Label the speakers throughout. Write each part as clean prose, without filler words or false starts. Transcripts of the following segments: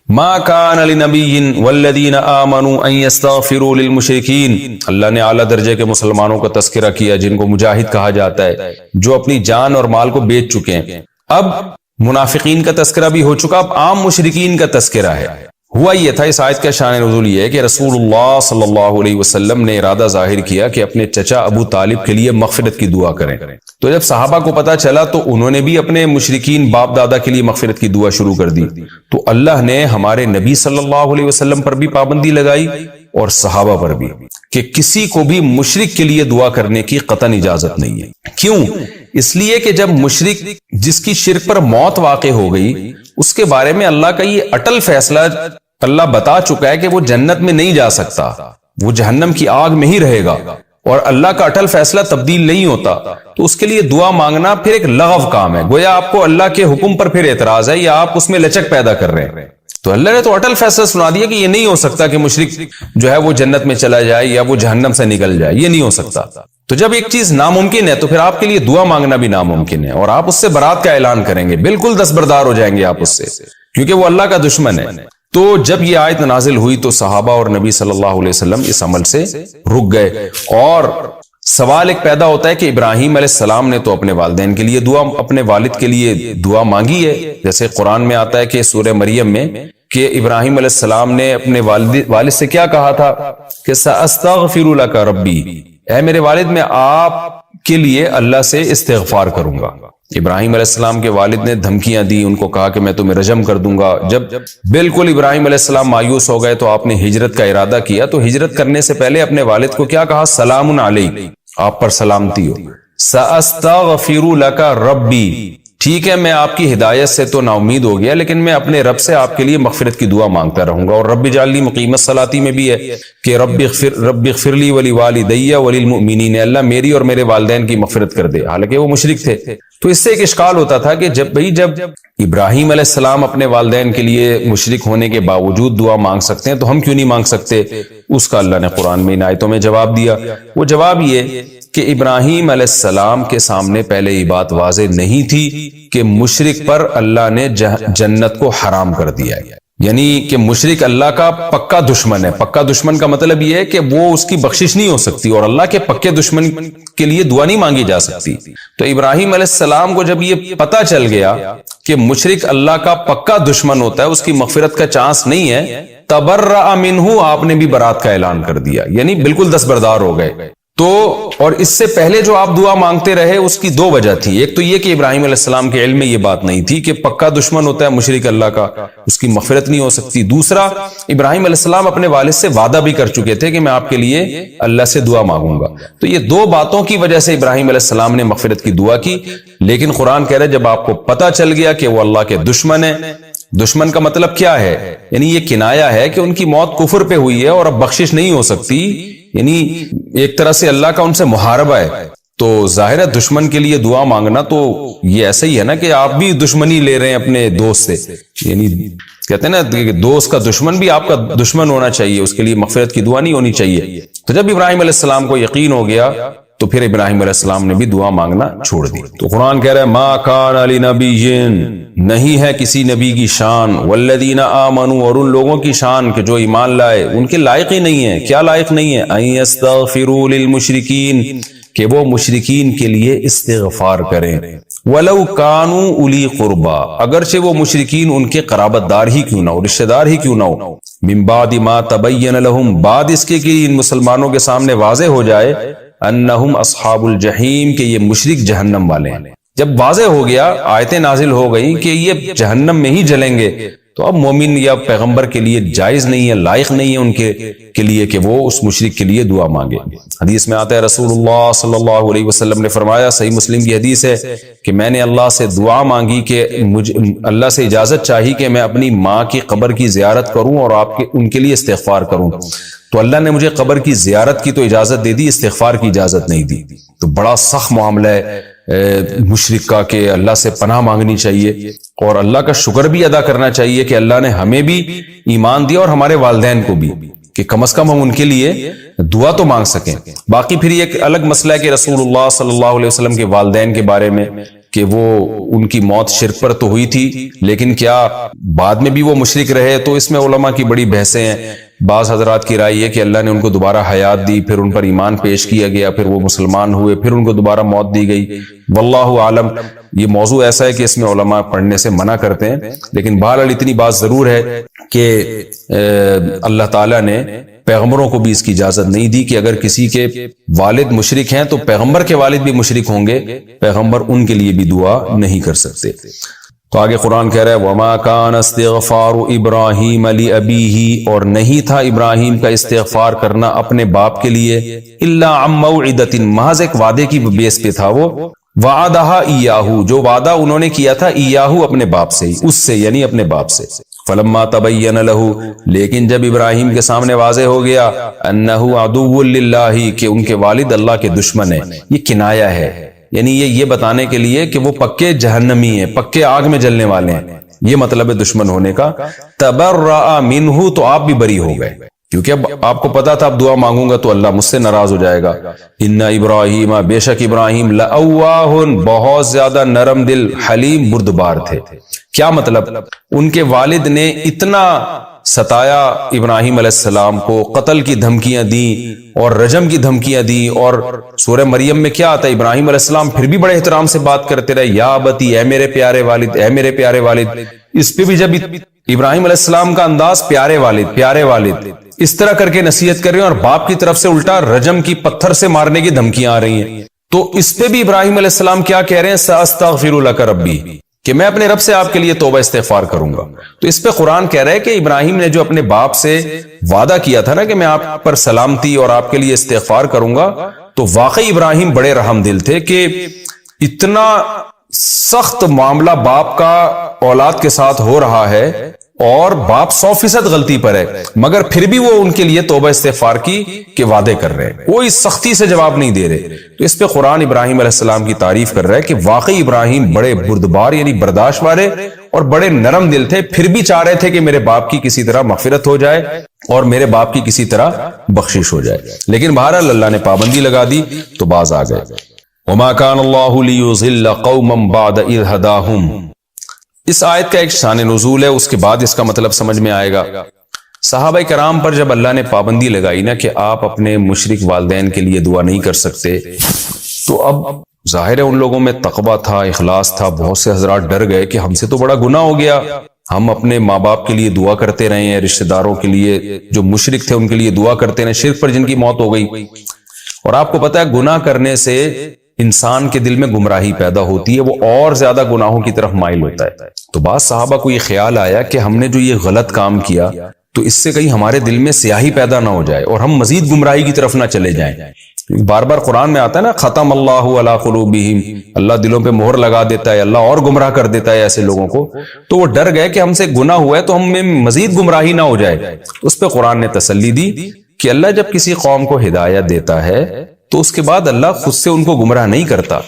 Speaker 1: ما کان لنبی والذین آمنوا ان یستغفروا للمشرکین، اللہ نے اعلیٰ درجے کے مسلمانوں کا تذکرہ کیا جن کو مجاہد کہا جاتا ہے، جو اپنی جان اور مال کو بیچ چکے ہیں۔ اب منافقین کا تذکرہ بھی ہو چکا، اب عام مشرکین کا تذکرہ ہے۔ ہوا یہ تھا، اس آیت کا شان نزول یہ ہے کہ رسول اللہ صلی اللہ علیہ وسلم نے ارادہ ظاہر کیا کہ اپنے چچا ابو طالب کے لیے مغفرت کی دعا کریں۔ تو جب صحابہ کو پتا چلا تو انہوں نے بھی اپنے مشرکین باپ دادا کے لیے مغفرت کی دعا شروع کر دی۔ تو اللہ نے ہمارے نبی صلی اللہ علیہ وسلم پر بھی پابندی لگائی اور صحابہ پر بھی، کہ کسی کو بھی مشرک کے لیے دعا کرنے کی قطعاً اجازت نہیں ہے۔ کیوں؟ اس لیے کہ جب مشرک جس کی شرک پر موت واقع ہو گئی، اس کے بارے میں اللہ کا یہ اٹل فیصلہ اللہ بتا چکا ہے کہ وہ جنت میں نہیں جا سکتا، وہ جہنم کی آگ میں ہی رہے گا، اور اللہ کا اٹل فیصلہ تبدیل نہیں ہوتا، تو اس کے لیے دعا مانگنا پھر ایک لغو کام ہے، گویا آپ کو اللہ کے حکم پر پھر اعتراض ہے یا آپ اس میں لچک پیدا کر رہے ہیں۔ تو اللہ نے تو اٹل فیصلہ سنا دیا کہ یہ نہیں ہو سکتا کہ مشرک جو ہے وہ جنت میں چلا جائے یا وہ جہنم سے نکل جائے، یہ نہیں ہو سکتا۔ تو جب ایک چیز ناممکن ہے تو پھر آپ کے لیے دعا مانگنا بھی ناممکن ہے، اور آپ اس سے برات کا اعلان کریں گے، بالکل دستبردار ہو جائیں گے آپ اس سے، کیونکہ وہ اللہ کا دشمن ہے۔ تو جب یہ آیت نازل ہوئی تو صحابہ اور نبی صلی اللہ علیہ وسلم اس عمل سے رک گئے، اور سوال ایک پیدا ہوتا ہے کہ ابراہیم علیہ السلام نے تو اپنے والدین کے لیے دعا، اپنے والد کے لیے دعا مانگی ہے، جیسے قرآن میں آتا ہے کہ سورہ مریم میں کہ ابراہیم علیہ السلام نے اپنے والد سے کیا کہا تھا کہ سأستغفر لک ربی، اے میرے والد میں آپ کے لیے اللہ سے استغفار کروں گا۔ ابراہیم علیہ السلام کے والد نے دھمکیاں دی، ان کو کہا کہ میں تمہیں رجم کر دوں گا۔ جب بالکل ابراہیم علیہ السلام مایوس ہو گئے تو آپ نے ہجرت کا ارادہ کیا، تو ہجرت کرنے سے پہلے اپنے والد کو کیا کہا؟ سلام علیک، آپ پر سلامتی ہو۔ سأستغفر لک ربی، ٹھیک ہے میں آپ کی ہدایت سے تو نا امید ہو گیا، لیکن میں اپنے رب سے آپ کے لیے مغفرت کی دعا مانگتا رہوں گا۔ اور رب اجعلنی مقیم الصلاۃ میں بھی ہے کہ رب اغفر لی ولوالدی وللمؤمنین، اللہ میری اور میرے والدین کی مغفرت کر دے، حالانکہ وہ مشرک تھے۔ تو اس سے ایک اشکال ہوتا تھا کہ جب ابراہیم علیہ السلام اپنے والدین کے لیے مشرک ہونے کے باوجود دعا مانگ سکتے ہیں تو ہم کیوں نہیں مانگ سکتے؟ اس کا اللہ نے قرآن میں ان آیتوں میں جواب دیا۔ وہ جواب یہ کہ ابراہیم علیہ السلام کے سامنے پہلے یہ بات واضح نہیں تھی کہ مشرک پر اللہ نے جنت کو حرام کر دیا ہے، یعنی کہ مشرک اللہ کا پکا دشمن ہے۔ پکا دشمن کا مطلب یہ ہے کہ وہ اس کی بخشش نہیں ہو سکتی، اور اللہ کے پکے دشمن کے لیے دعا نہیں مانگی جا سکتی۔ تو ابراہیم علیہ السلام کو جب یہ پتا چل گیا کہ مشرک اللہ کا پکا دشمن ہوتا ہے، اس کی مغفرت کا چانس نہیں ہے، تبرأ منہ، آپ نے بھی برات کا اعلان کر دیا، یعنی بالکل دستبردار ہو گئے۔ تو اور اس سے پہلے جو آپ دعا مانگتے رہے اس کی دو وجہ تھی، ایک تو یہ کہ ابراہیم علیہ السلام کے علم میں یہ بات نہیں تھی کہ پکا دشمن ہوتا ہے مشرک اللہ کا، اس کی مغفرت نہیں ہو سکتی۔ دوسرا، ابراہیم علیہ السلام اپنے والد سے وعدہ بھی کر چکے تھے کہ میں آپ کے لیے اللہ سے دعا مانگوں گا۔ تو یہ دو باتوں کی وجہ سے ابراہیم علیہ السلام نے مغفرت کی دعا کی، لیکن قرآن کہہ رہا ہے جب آپ کو پتا چل گیا کہ وہ اللہ کے دشمن ہے، دشمن کا مطلب کیا ہے؟ یعنی یہ کنایا ہے کہ ان کی موت کفر پہ ہوئی ہے اور اب بخشش نہیں ہو سکتی، یعنی ایک طرح سے اللہ کا ان سے محاربہ ہے۔ تو ظاہر ہے دشمن کے لیے دعا مانگنا تو یہ ایسا ہی ہے نا کہ آپ بھی دشمنی لے رہے ہیں اپنے دوست سے، یعنی کہتے ہیں نا کہ دوست کا دشمن بھی آپ کا دشمن ہونا چاہیے، اس کے لیے مغفرت کی دعا نہیں ہونی چاہیے۔ تو جب ابراہیم علیہ السلام کو یقین ہو گیا تو پھر ابراہیم علیہ السلام نے بھی دعا مانگنا چھوڑ دی۔ تو قرآن کہہ رہا ہے ما کان لنبی، نہیں ہے کسی نبی کی شان، والذین آمنوا، اور ان لوگوں کی شان کہ جو ایمان لائے، ان کے لائق ہی نہیں ہے۔ کیا لائق نہیں ہے؟ ان یستغفروا للمشرکین، کہ وہ مشرکین کے لیے استغفار کریں، ولو کانوا اولی قربا، اگرچہ وہ مشرکین ان کے قرابت دار ہی کیوں نہ ہو، رشتہ دار ہی کیوں نہ ہو، من بعد ما تبین لہم، بعد اس کے کہ ان مسلمانوں کے سامنے واضح ہو جائے، انہم اصحاب الجحیم، کہ یہ مشرک جہنم والے ہیں۔ جب واضح ہو گیا، آیتیں نازل ہو گئی کہ یہ جہنم میں ہی جلیں گے، تو اب مومن یا پیغمبر کے لیے جائز نہیں ہے، لائق نہیں ہے ان کے لیے کہ وہ اس مشرک کے لیے دعا مانگے۔ حدیث میں آتا ہے رسول اللہ صلی اللہ علیہ وسلم نے فرمایا، صحیح مسلم کی حدیث ہے کہ میں نے اللہ سے دعا مانگی کہ اللہ سے اجازت چاہی کہ میں اپنی ماں کی قبر کی زیارت کروں اور ان کے لیے استغفار کروں، تو اللہ نے مجھے قبر کی زیارت کی تو اجازت دے دی، استغفار کی اجازت نہیں دی۔ تو بڑا سخت معاملہ ہے مشرک کا کہ اللہ سے پناہ مانگنی چاہیے، اور اللہ کا شکر بھی ادا کرنا چاہیے کہ اللہ نے ہمیں بھی ایمان دیا اور ہمارے والدین کو بھی، کہ کم از کم ہم ان کے لیے دعا تو مانگ سکیں۔ باقی پھر ایک الگ مسئلہ ہے کہ رسول اللہ صلی اللہ علیہ وسلم کے والدین کے بارے میں کہ وہ ان کی موت شرک پر تو ہوئی تھی لیکن کیا بعد میں بھی وہ مشرک رہے؟ تو اس میں علماء کی بڑی بحثیں ہیں. بعض حضرات کی رائے یہ کہ اللہ نے ان کو دوبارہ حیات دی، پھر ان پر ایمان پیش کیا گیا، پھر وہ مسلمان ہوئے، پھر ان کو دوبارہ موت دی گئی. واللہ عالم. یہ موضوع ایسا ہے کہ اس میں علماء پڑھنے سے منع کرتے ہیں، لیکن بہرحال اتنی بات ضرور ہے کہ اللہ تعالیٰ نے پیغمبروں کو بھی اس کی اجازت نہیں دی کہ اگر کسی کے والد مشرک ہیں تو پیغمبر کے والد بھی مشرک ہوں گے، پیغمبر ان کے لیے بھی دعا نہیں کر سکتے. تو آگے قرآن کہہ رہا ہے وَمَا كَانَ اسْتِغْفَارُ إِبْرَاهِيمَ لِأَبِيهِ، اور نہیں تھا ابراہیم کا استغفار کرنا اپنے باپ کے لیے، إِلَّا عَن مَوْعِدَةٍ، محض ایک وعدے کی بیس پہ تھا، وہ وعدها إِيَّاهُ، جو وعدہ انہوں نے کیا تھا، إِيَّاهُ اپنے باپ سے، اس سے یعنی اپنے باپ سے. فلما تبین له، لیکن جب ابراہیم کے سامنے واضح ہو گیا انه عدو للہ، کہ ان کے والد اللہ کے دشمن ہیں. یہ کنایہ ہے، یعنی یہ بتانے کے لیے کہ وہ پکے جہنمی ہیں، پکے آگ میں جلنے والے ہیں، یہ مطلب ہے دشمن ہونے کا. تبرأ منہ، تو آپ بھی بری ہو گئے، کیونکہ اب آپ کو پتا تھا اب دعا مانگوں گا تو اللہ مجھ سے ناراض ہو جائے گا. ان ابراہیم، بے شک ابراہیم، لأواہ، بہت زیادہ نرم دل، حلیم، بردبار تھے. کیا مطلب؟ ان کے والد نے اتنا ستایا ابراہیم علیہ السلام کو، قتل کی دھمکیاں دیں اور رجم کی دھمکیاں دیں، اور سورہ مریم میں کیا آتا ہے، ابراہیم علیہ السلام پھر بھی بڑے احترام سے بات کرتے رہے، یا ابتی، اے میرے پیارے والد، اے میرے پیارے والد. اس پہ بھی جب ابراہیم علیہ السلام کا انداز پیارے والد، پیارے والد، اس طرح کر کے نصیحت کر رہے ہیں، اور باپ کی طرف سے الٹا رجم کی پتھر سے مارنے کی دھمکیاں آ رہی ہیں. تو اس پہ بھی ابراہیم علیہ السلام کیا کہہ رہے ہیں، سأستغفر لک ربی، کہ میں اپنے رب سے آپ کے لیے توبہ استغفار کروں گا. تو اس پہ قرآن کہہ رہا ہے کہ ابراہیم نے جو اپنے باپ سے وعدہ کیا تھا نا کہ میں آپ پر سلامتی اور آپ کے لیے استغفار کروں گا، تو واقعی ابراہیم بڑے رحم دل تھے کہ اتنا سخت معاملہ باپ کا اولاد کے ساتھ ہو رہا ہے اور باپ 100% غلطی پر ہے، مگر پھر بھی وہ ان کے لیے توبہ استغفار کی کہ وعدے کر رہے ہیں، کوئی سختی سے جواب نہیں دے رہے. تو اس پہ قرآن ابراہیم علیہ السلام کی تعریف کر رہا ہے کہ واقعی ابراہیم بڑے بردبار یعنی برداشت والے اور بڑے نرم دل تھے، پھر بھی چاہ رہے تھے کہ میرے باپ کی کسی طرح مغفرت ہو جائے اور میرے باپ کی کسی طرح بخشش ہو جائے. لیکن بہرحال اللہ نے پابندی لگا دی تو باز آ گئے. وَمَا كَانَ اللَّهُ لِيُضِلَّ قَوْمًا بَعْدَ إِذْ هَدَاهُمْ. اس آیت کا ایک شان نزول ہے، اس کے بعد اس کا مطلب سمجھ میں آئے گا. صحابہ کرام پر جب اللہ نے پابندی لگائی نا کہ آپ اپنے مشرک والدین کے لیے دعا نہیں کر سکتے، تو اب ظاہر ہے ان لوگوں میں تقویٰ تھا، اخلاص تھا. بہت سے حضرات ڈر گئے کہ ہم سے تو بڑا گناہ ہو گیا، ہم اپنے ماں باپ کے لیے دعا کرتے رہے ہیں، رشتہ داروں کے لیے جو مشرک تھے ان کے لیے دعا کرتے رہے، شرک پر جن کی موت ہو گئی. اور آپ کو پتا ہے گناہ کرنے سے انسان کے دل میں گمراہی پیدا ہوتی ہے، وہ اور زیادہ گناہوں کی طرف مائل ہوتا ہے. تو بعض صحابہ کو یہ خیال آیا کہ ہم نے جو یہ غلط کام کیا تو اس سے کہیں ہمارے دل میں سیاہی پیدا نہ ہو جائے اور ہم مزید گمراہی کی طرف نہ چلے جائیں. بار بار قرآن میں آتا ہے نا ختم اللہ علی قلوبہم، اللہ دلوں پہ مہر لگا دیتا ہے، اللہ اور گمراہ کر دیتا ہے ایسے لوگوں کو. تو وہ ڈر گئے کہ ہم سے گناہ ہوا ہے تو ہم میں مزید گمراہی نہ ہو جائے. اس پہ قرآن نے تسلی دی کہ اللہ جب کسی قوم کو ہدایت دیتا ہے تو اس کے بعد اللہ خود سے ان کو گمراہ نہیں کرتا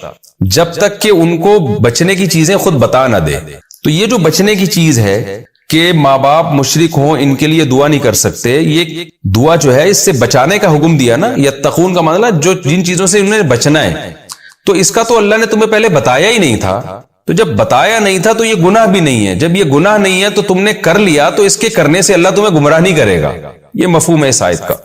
Speaker 1: جب تک کہ ان کو بچنے کی چیزیں خود بتا نہ دے. تو یہ جو بچنے کی چیز ہے کہ ماں باپ مشرک ہوں ان کے لیے دعا نہیں کر سکتے، یہ دعا جو ہے اس سے بچانے کا حکم دیا نا، یتقون کا مطلب جو جن چیزوں سے انہیں بچنا ہے، تو اس کا تو اللہ نے تمہیں پہلے بتایا ہی نہیں تھا. تو جب بتایا نہیں تھا تو یہ گناہ بھی نہیں ہے، جب یہ گناہ نہیں ہے تو تم نے کر لیا تو اس کے کرنے سے اللہ تمہیں گمراہ نہیں کرے گا. یہ مفہوم ہے اس آیت کا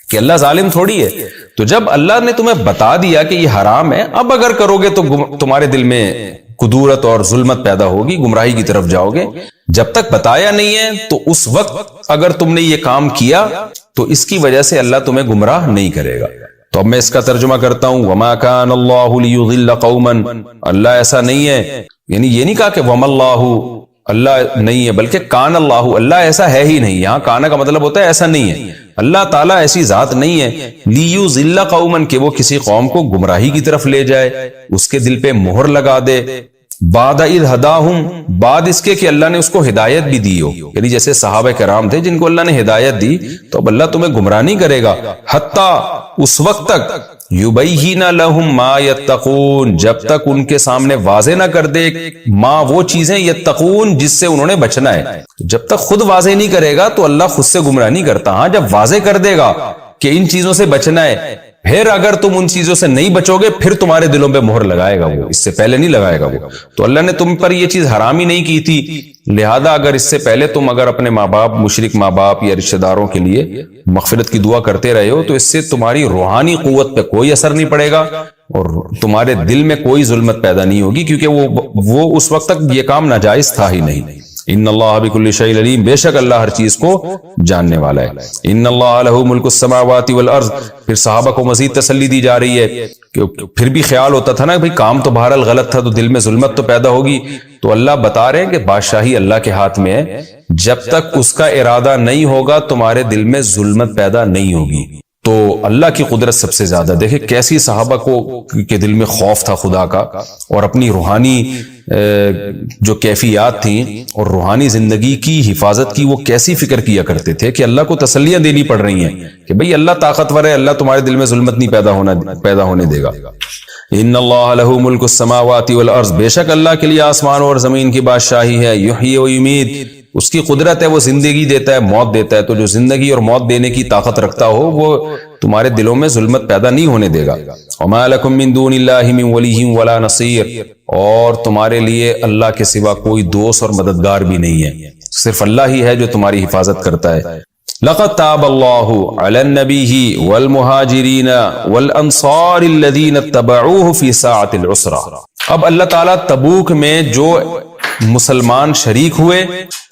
Speaker 1: کہ اللہ ظالم تھوڑی ہے. تو جب اللہ نے تمہیں بتا دیا کہ یہ حرام ہے، اب اگر کرو گے تو تمہارے دل میں کدورت اور ظلمت پیدا ہوگی، گمراہی کی طرف جاؤ گے. جب تک بتایا نہیں ہے تو اس وقت اگر تم نے یہ کام کیا تو اس کی وجہ سے اللہ تمہیں گمراہ نہیں کرے گا. تو اب میں اس کا ترجمہ کرتا ہوں، وما کان اللہ لیضل قوما، اللہ ایسا نہیں ہے، یعنی یہ نہیں کہا کہ وما اللہ نہیں ہے، بلکہ کان اللہ، اللہ ایسا ہے ہی نہیں. یہاں کانا کا مطلب ہوتا ہے ایسا نہیں ہے، اللہ تعالیٰ ایسی ذات نہیں ہے لیضل قوما کہ وہ کسی قوم کو گمراہی کی طرف لے جائے، اس کے دل پہ مہر لگا دے. بعد اذ ہداہم، بعد اس کے کہ اللہ نے اس کو ہدایت بھی دی ہو، یعنی جیسے صحابہ کرام تھے جن کو اللہ نے ہدایت دی تو اب اللہ تمہیں گمراہ نہیں کرے گا. حتیٰ اس وقت تک یبین لہم ما یتقون، جب تک ان کے سامنے واضح نہ کر دے ما وہ چیزیں یتقون جس سے انہوں نے بچنا ہے. جب تک خود واضح نہیں کرے گا تو اللہ خود سے گمراہ نہیں کرتا. ہاں جب واضح کر دے گا کہ ان چیزوں سے بچنا ہے، پھر اگر تم ان چیزوں سے نہیں بچو گے پھر تمہارے دلوں پہ مہر لگائے گا وہ، اس سے پہلے نہیں لگائے گا وہ۔ تو اللہ نے تم پر یہ چیز حرام ہی نہیں کی تھی، لہذا اگر اس سے پہلے تم اگر اپنے ماں باپ، مشرک ماں باپ یا رشتہ داروں کے لیے مغفرت کی دعا کرتے رہے ہو تو اس سے تمہاری روحانی قوت پہ کوئی اثر نہیں پڑے گا اور تمہارے دل میں کوئی ظلمت پیدا نہیں ہوگی، کیونکہ وہ اس وقت تک یہ کام ناجائز تھا ہی نہیں۔ ان اللہ بکل شیء علیم، بے شک اللہ ہر چیز کو جاننے والا ہے۔ ان اللہ لہ ملک السماوات والارض، پھر صحابہ کو مزید تسلی دی جا رہی ہے کہ پھر بھی خیال ہوتا تھا نا بھئی کام تو بہرحال غلط تھا تو دل میں ظلمت تو پیدا ہوگی، تو اللہ بتا رہے ہیں کہ بادشاہی اللہ کے ہاتھ میں ہے، جب تک اس کا ارادہ نہیں ہوگا تمہارے دل میں ظلمت پیدا نہیں ہوگی۔ تو اللہ کی قدرت سب سے زیادہ، دیکھیں کیسی صحابہ کو کے دل میں خوف تھا خدا کا، اور اپنی روحانی جو کیفیات تھیں اور روحانی زندگی کی حفاظت کی وہ کیسی فکر کیا کرتے تھے کہ اللہ کو تسلیاں دینی پڑ رہی ہیں کہ بھئی اللہ طاقتور ہے، اللہ تمہارے دل میں ظلمت نہیں پیدا ہونے دے گا۔ ان اللہ لہ ملک السماوات والارض، بے شک اللہ کے لیے آسمان اور زمین کی بادشاہی ہے، یحیی و یمیت، اس کی قدرت ہے، وہ زندگی دیتا ہے، موت دیتا ہے، تو جو زندگی اور موت دینے کی طاقت رکھتا ہو وہ تمہارے دلوں میں ظلمت پیدا نہیں ہونے دے گا۔ وما لکم من دون اللہ من ولی ولا نصیر، اور تمہارے لیے اللہ کے سوا کوئی دوست اور مددگار بھی نہیں ہے، صرف اللہ ہی ہے جو تمہاری حفاظت کرتا ہے۔ لقد تاب اللہ علی النبی والمہاجرین والانصار الذین اتبعوہ فی ساعۃ العسرہ۔ اب اللہ تعالیٰ تبوک میں جو مسلمان شریک ہوئے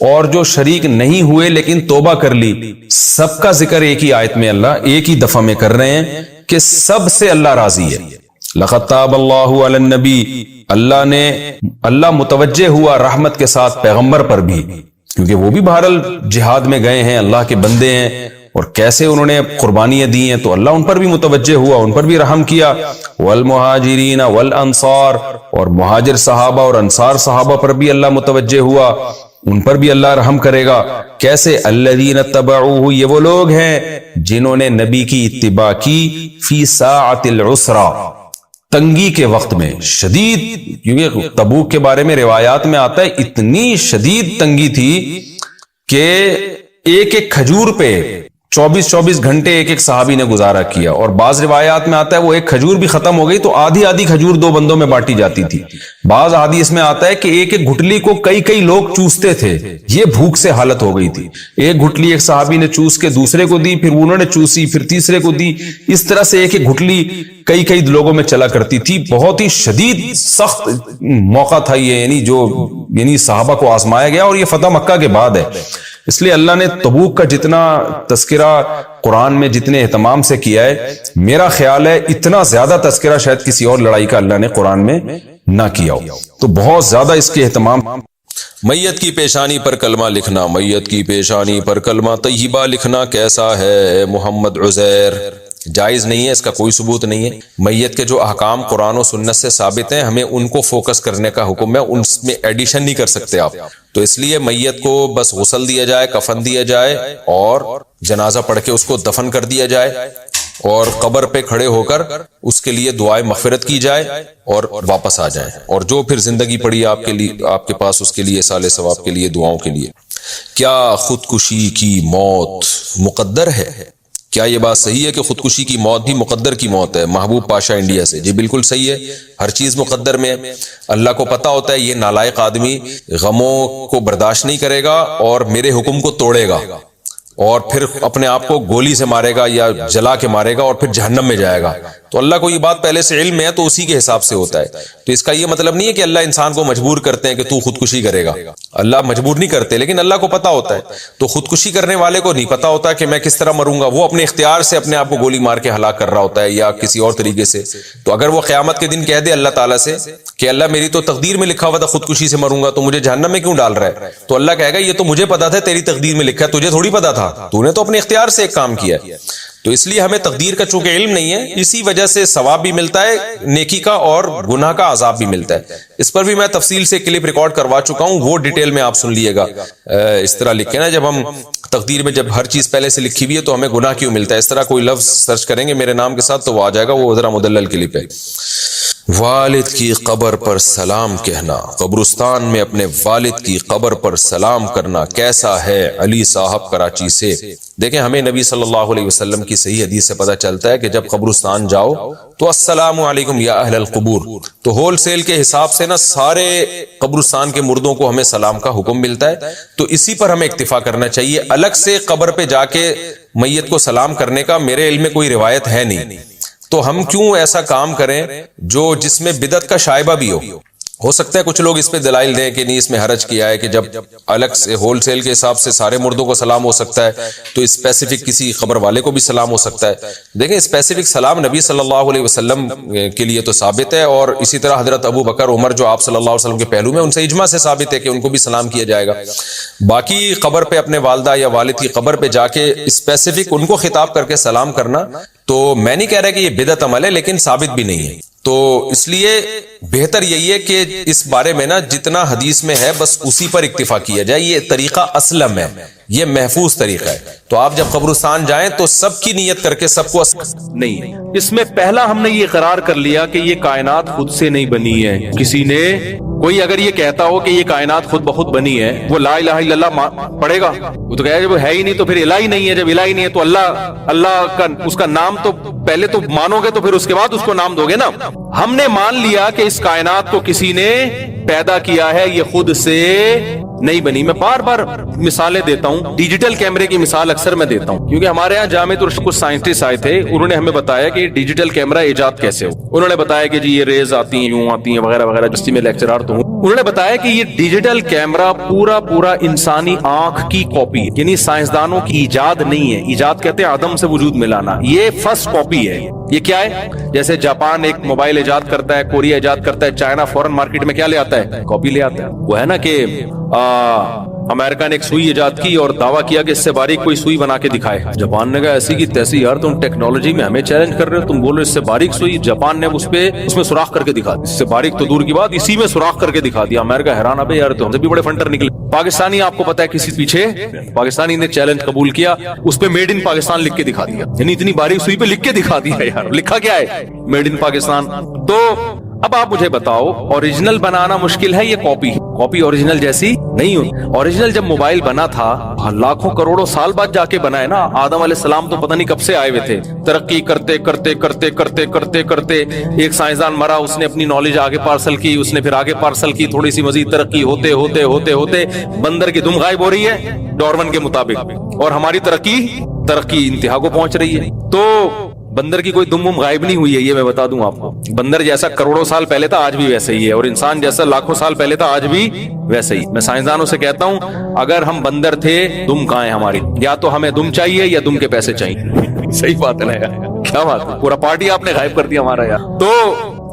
Speaker 1: اور جو شریک نہیں ہوئے لیکن توبہ کر لی، سب کا ذکر ایک ہی آیت میں اللہ ایک ہی دفعہ میں کر رہے ہیں کہ سب سے اللہ راضی ہے۔ لقد تاب اللہ علی النبی، اللہ متوجہ ہوا رحمت کے ساتھ پیغمبر پر بھی، کیونکہ وہ بھی بہرحال جہاد میں گئے ہیں، اللہ کے بندے ہیں اور کیسے انہوں نے قربانیاں دی ہیں، تو اللہ ان پر بھی متوجہ ہوا، ان پر بھی رحم کیا۔ والمہاجرین والانصار، اور مہاجر صحابہ اور انصار صحابہ پر بھی اللہ متوجہ ہوا، ان پر بھی اللہ رحم کرے گا۔ کیسے؟ الذین اتبعوہ، یہ وہ لوگ ہیں جنہوں نے نبی کی اتباع کی، فی ساعۃ العسرہ، تنگی کے وقت میں، شدید، کیونکہ تبوک کے بارے میں روایات میں آتا ہے اتنی شدید تنگی تھی کہ ایک ایک کھجور پہ 24 گھنٹے ایک ایک صحابی نے گزارا کیا، اور بعض روایات میں آتا ہے وہ ایک کھجور بھی ختم ہو گئی تو آدھی کھجور 2 بندوں میں بانٹی جاتی تھی۔ بعض حدیث میں آتا ہے کہ ایک ایک گھٹلی کو کئی لوگ چوستے تھے، یہ بھوک سے حالت ہو گئی تھی۔ ایک گھٹلی ایک صحابی نے چوس کے دوسرے کو دی، پھر انہوں نے چوسی، پھر تیسرے کو دی، اس طرح سے ایک ایک گھٹلی کئی لوگوں میں چلا کرتی تھی۔ بہت ہی شدید سخت موقع تھا یہ، یعنی صحابہ کو آزمایا گیا، اور یہ فتح مکہ کے بعد ہے۔ اس لیے اللہ نے تبوک کا جتنا تذکرہ قرآن میں جتنے اہتمام سے کیا ہے، میرا خیال ہے اتنا زیادہ تذکرہ شاید کسی اور لڑائی کا اللہ نے قرآن میں نہ کیا ہو، تو بہت زیادہ اس کے اہتمام۔
Speaker 2: میت کی پیشانی پر کلمہ لکھنا، میت کی پیشانی پر کلمہ طیبہ لکھنا کیسا ہے محمد عزیر؟ جائز نہیں ہے، اس کا کوئی ثبوت نہیں ہے۔ میت کے جو احکام قرآن و سنت سے ثابت ہیں، ہمیں ان کو فوکس کرنے کا حکم ہے، ان میں ایڈیشن نہیں کر سکتے آپ۔ تو اس لیے میت کو بس غسل دیا جائے، کفن دیا جائے اور جنازہ پڑھ کے اس کو دفن کر دیا جائے، اور قبر پہ کھڑے ہو کر اس کے لیے دعائے مغفرت کی جائے اور واپس آ جائیں، اور جو پھر زندگی پڑی آپ کے لیے، آپ کے پاس، اس کے لیے سال ثواب کے لیے، دعاؤں کے لیے۔ کیا خودکشی کی موت مقدر ہے؟ کیا یہ بات صحیح ہے کہ خودکشی کی موت بھی مقدر کی موت ہے؟ محبوب پاشا انڈیا سے۔ جی بالکل صحیح ہے، ہر چیز مقدر میں ہے۔ اللہ کو پتا ہوتا ہے یہ نالائق آدمی غموں کو برداشت نہیں کرے گا اور میرے حکم کو توڑے گا، اور پھر اپنے آپ کو گولی سے مارے گا یا جلا کے مارے گا اور پھر جہنم میں جائے گا۔ تو اللہ کو یہ بات پہلے سے علم ہے، تو اسی کے حساب سے ہوتا ہے۔ تو اس کا یہ مطلب نہیں ہے کہ اللہ انسان کو مجبور کرتے ہیں کہ تو خودکشی کرے گا، اللہ مجبور نہیں کرتے، لیکن اللہ کو پتا ہوتا ہے۔ تو خودکشی کرنے والے کو نہیں پتا ہوتا کہ میں کس طرح مروں گا، وہ اپنے اختیار سے اپنے آپ کو گولی مار کے ہلاک کر رہا ہوتا ہے یا کسی اور طریقے سے۔ تو اگر وہ قیامت کے دن کہہ دے اللہ تعالیٰ سے کہ اللہ میری تو تقدیر میں لکھا ہوا تھا خودکشی سے مروں گا، تو مجھے جہنم میں کیوں ڈال رہا ہے؟ تو اللہ کہے گا یہ تو مجھے پتا تھا، تیری تقدیر میں لکھا ہے، تجھے تھوڑی پتا تھا، تو نے تو اپنے اختیار سے ایک کام کیا ہے۔ تو اس لیے ہمیں تقدیر کا چونکہ علم نہیں ہے، اسی وجہ سے ثواب بھی ملتا ہے نیکی کا اور گناہ کا عذاب بھی ملتا ہے۔ اس پر بھی میں تفصیل سے کلپ ریکارڈ کروا چکا ہوں، وہ ڈیٹیل میں آپ سن لیے گا۔ اس طرح لکھے نا، جب ہم تقدیر میں جب ہر چیز پہلے سے لکھی ہوئی ہے تو ہمیں گناہ کیوں ملتا ہے، اس طرح کوئی لفظ سرچ کریں گے میرے نام کے ساتھ تو وہ آ جائے گا، وہ ذرا مدلل کلپ ہے۔ والد کی قبر پر سلام کہنا، قبرستان میں اپنے والد کی قبر پر سلام کرنا کیسا ہے؟ علی صاحب کراچی سے۔ دیکھیں ہمیں نبی صلی اللہ علیہ وسلم کی صحیح حدیث سے پتہ چلتا ہے کہ جب قبرستان جاؤ تو السلام علیکم یا اہل القبور، تو ہول سیل کے حساب سے نا سارے قبرستان کے مردوں کو ہمیں سلام کا حکم ملتا ہے، تو اسی پر ہمیں اکتفا کرنا چاہیے۔ الگ سے قبر پہ جا کے میت کو سلام کرنے کا میرے علم میں کوئی روایت ہے نہیں، تو ہم کیوں ایسا کام کریں جو جس میں بدعت کا شائبہ بھی ہو سکتا ہے کچھ لوگ اس پہ دلائل دیں کہ نہیں اس میں حرج کیا ہے کہ جب الگ سے ہول سیل کے حساب سے سارے مردوں کو سلام ہو سکتا ہے تو اسپیسیفک کسی خبر والے کو بھی سلام ہو سکتا ہے۔ دیکھیں اسپیسیفک سلام نبی صلی اللہ علیہ وسلم کے لیے تو ثابت ہے، اور اسی طرح حضرت ابو بکر عمر جو آپ صلی اللہ علیہ وسلم کے پہلو میں، ان سے اجماع سے ثابت ہے کہ ان کو بھی سلام کیا جائے گا۔ باقی قبر پہ اپنے والدہ یا والد کی قبر پہ جا کے اسپیسیفک ان کو خطاب کر کے سلام کرنا، تو میں نہیں کہہ رہا کہ یہ بدعت عمل ہے، لیکن ثابت بھی نہیں ہے۔ تو اس لیے بہتر یہی ہے کہ اس بارے میں نا جتنا حدیث میں ہے بس اسی پر اکتفا کیا جائے، یہ طریقہ اسلم ہے، یہ محفوظ طریقہ ہے۔ تو آپ جب قبرستان جائیں تو سب کی نیت کر کے سب کو
Speaker 3: نہیں، اس میں پہلا ہم نے یہ اقرار کر لیا کہ یہ کائنات خود سے نہیں بنی ہے، کسی نے، کوئی اگر یہ کہتا ہو کہ یہ کائنات خود بخود بنی ہے، وہ لا الہ الا اللہ پڑھے گا؟ وہ تو کہے جب ہے ہی نہیں تو پھر الہ ہی نہیں ہے، جب الہ ہی نہیں ہے تو اللہ کا اس کا نام تو پہلے تو مانو گے تو پھر اس کے بعد اس کو نام دو گے نا۔ ہم نے مان لیا کہ اس کائنات کو کسی نے پیدا کیا ہے، یہ خود سے نہیں بنی۔ میں بار بار مثالیں دیتا ہوں، ڈیجیٹل کیمرے کی مثال اکثر میں دیتا ہوں، کیونکہ ہمارے ہاں جامعہ الرشد کچھ سائنٹسٹ آئے تھے، انہوں نے ہمیں بتایا کہ ڈیجیٹل کیمرہ ایجاد کیسے ہو۔ انہوں نے بتایا کہ جی یہ ریز آتی ہیں، یوں آتی ہیں، وغیرہ وغیرہ، جس میں لیکچرار تو ہوں۔ انہوں نے بتایا کہ یہ ڈیجیٹل کیمرہ پورا انسانی آنکھ کی کاپی ہے، یعنی سائنسدانوں کی ایجاد نہیں ہے۔ ایجاد کہتے ہیں عدم سے وجود میں لانا، یہ فرسٹ کاپی ہے۔ یہ کیا ہے؟ جیسے جاپان ایک موبائل ایجاد کرتا ہے، کوریا ایجاد کرتا ہے، چائنا فورن مارکیٹ میں کیا لے آتا ہے؟ کاپی لے آتا ہے۔ وہ ہے نا کہ امریکہ نے ایک سوئی ایجاد کی اور دعویٰ کیا کہ اس سے باریک کوئی سوئی بنا کے دکھائے۔ جاپان نے کہا ایسی کی تیسی، یار تم ٹیکنالوجی میں ہمیں چیلنج کر رہے ہو، تم بول رہے اس سے باریک سوئی۔ جاپان نے اس میں سوراخ کر کے دکھا دی، اس سے باریک تو دور کی بات، اسی میں سوراخ کر کے دکھا دیا۔ امریکہ حیران، ابے یار تو ہم سے بھی بڑے فنٹر نکلے۔ پاکستانی آپ کو پتا ہے کسی پیچھے پاکستانی نے چیلنج قبول کیا، اس پہ میڈ ان پاکستان لکھ کے دکھا دیا، یعنی اتنی باریک سوئی پہ لکھ کے دکھا دیا یار۔ لکھا کیا ہے؟ Made in Pakistan. تو اب آپ مجھے بتاؤ، اوریجنل بنانا مشکل ہے، یہ کاپی اوریجنل جیسی نہیں ہوئی۔ اوریجنل جب موبائل بنا تھا لاکھوں کروڑوں سال بعد جا کے بنا ہے نا۔ آدم علیہ السلام تو پتہ نہیں کب سے آئے ہوئے تھے، ترقی کرتے کرتے کرتے کرتے کرتے کرتے ایک سائنسدان مرا، اس نے اپنی نالج آگے پارسل کی، اس نے پھر آگے پارسل کی، تھوڑی سی مزید ترقی ہوتے ہوتے ہوتے ہوتے بندر کی دم غائب ہو رہی ہے ڈارون کے مطابق، اور ہماری ترقی انتہا کو پہنچ رہی ہے۔ تو بندر کی کوئی دم غائب نہیں ہوئی ہے، یہ میں بتا دوں آپ کو۔ بندر جیسا کروڑوں سال پہلے تھا آج بھی ویسے ہی ہے، اور انسان جیسا لاکھوں سال پہلے تھا آج بھی ویسے ہی۔ میں سائنسدانوں سے کہتا ہوں اگر ہم بندر تھے، دم کہاں ہے ہماری؟ یا تو ہمیں دم چاہیے یا دم کے پیسے چاہیے۔ صحیح بات ہے نا یار، کیا بات ہے، پورا پارٹی آپ نے غائب کر دیا ہمارا یار۔ تو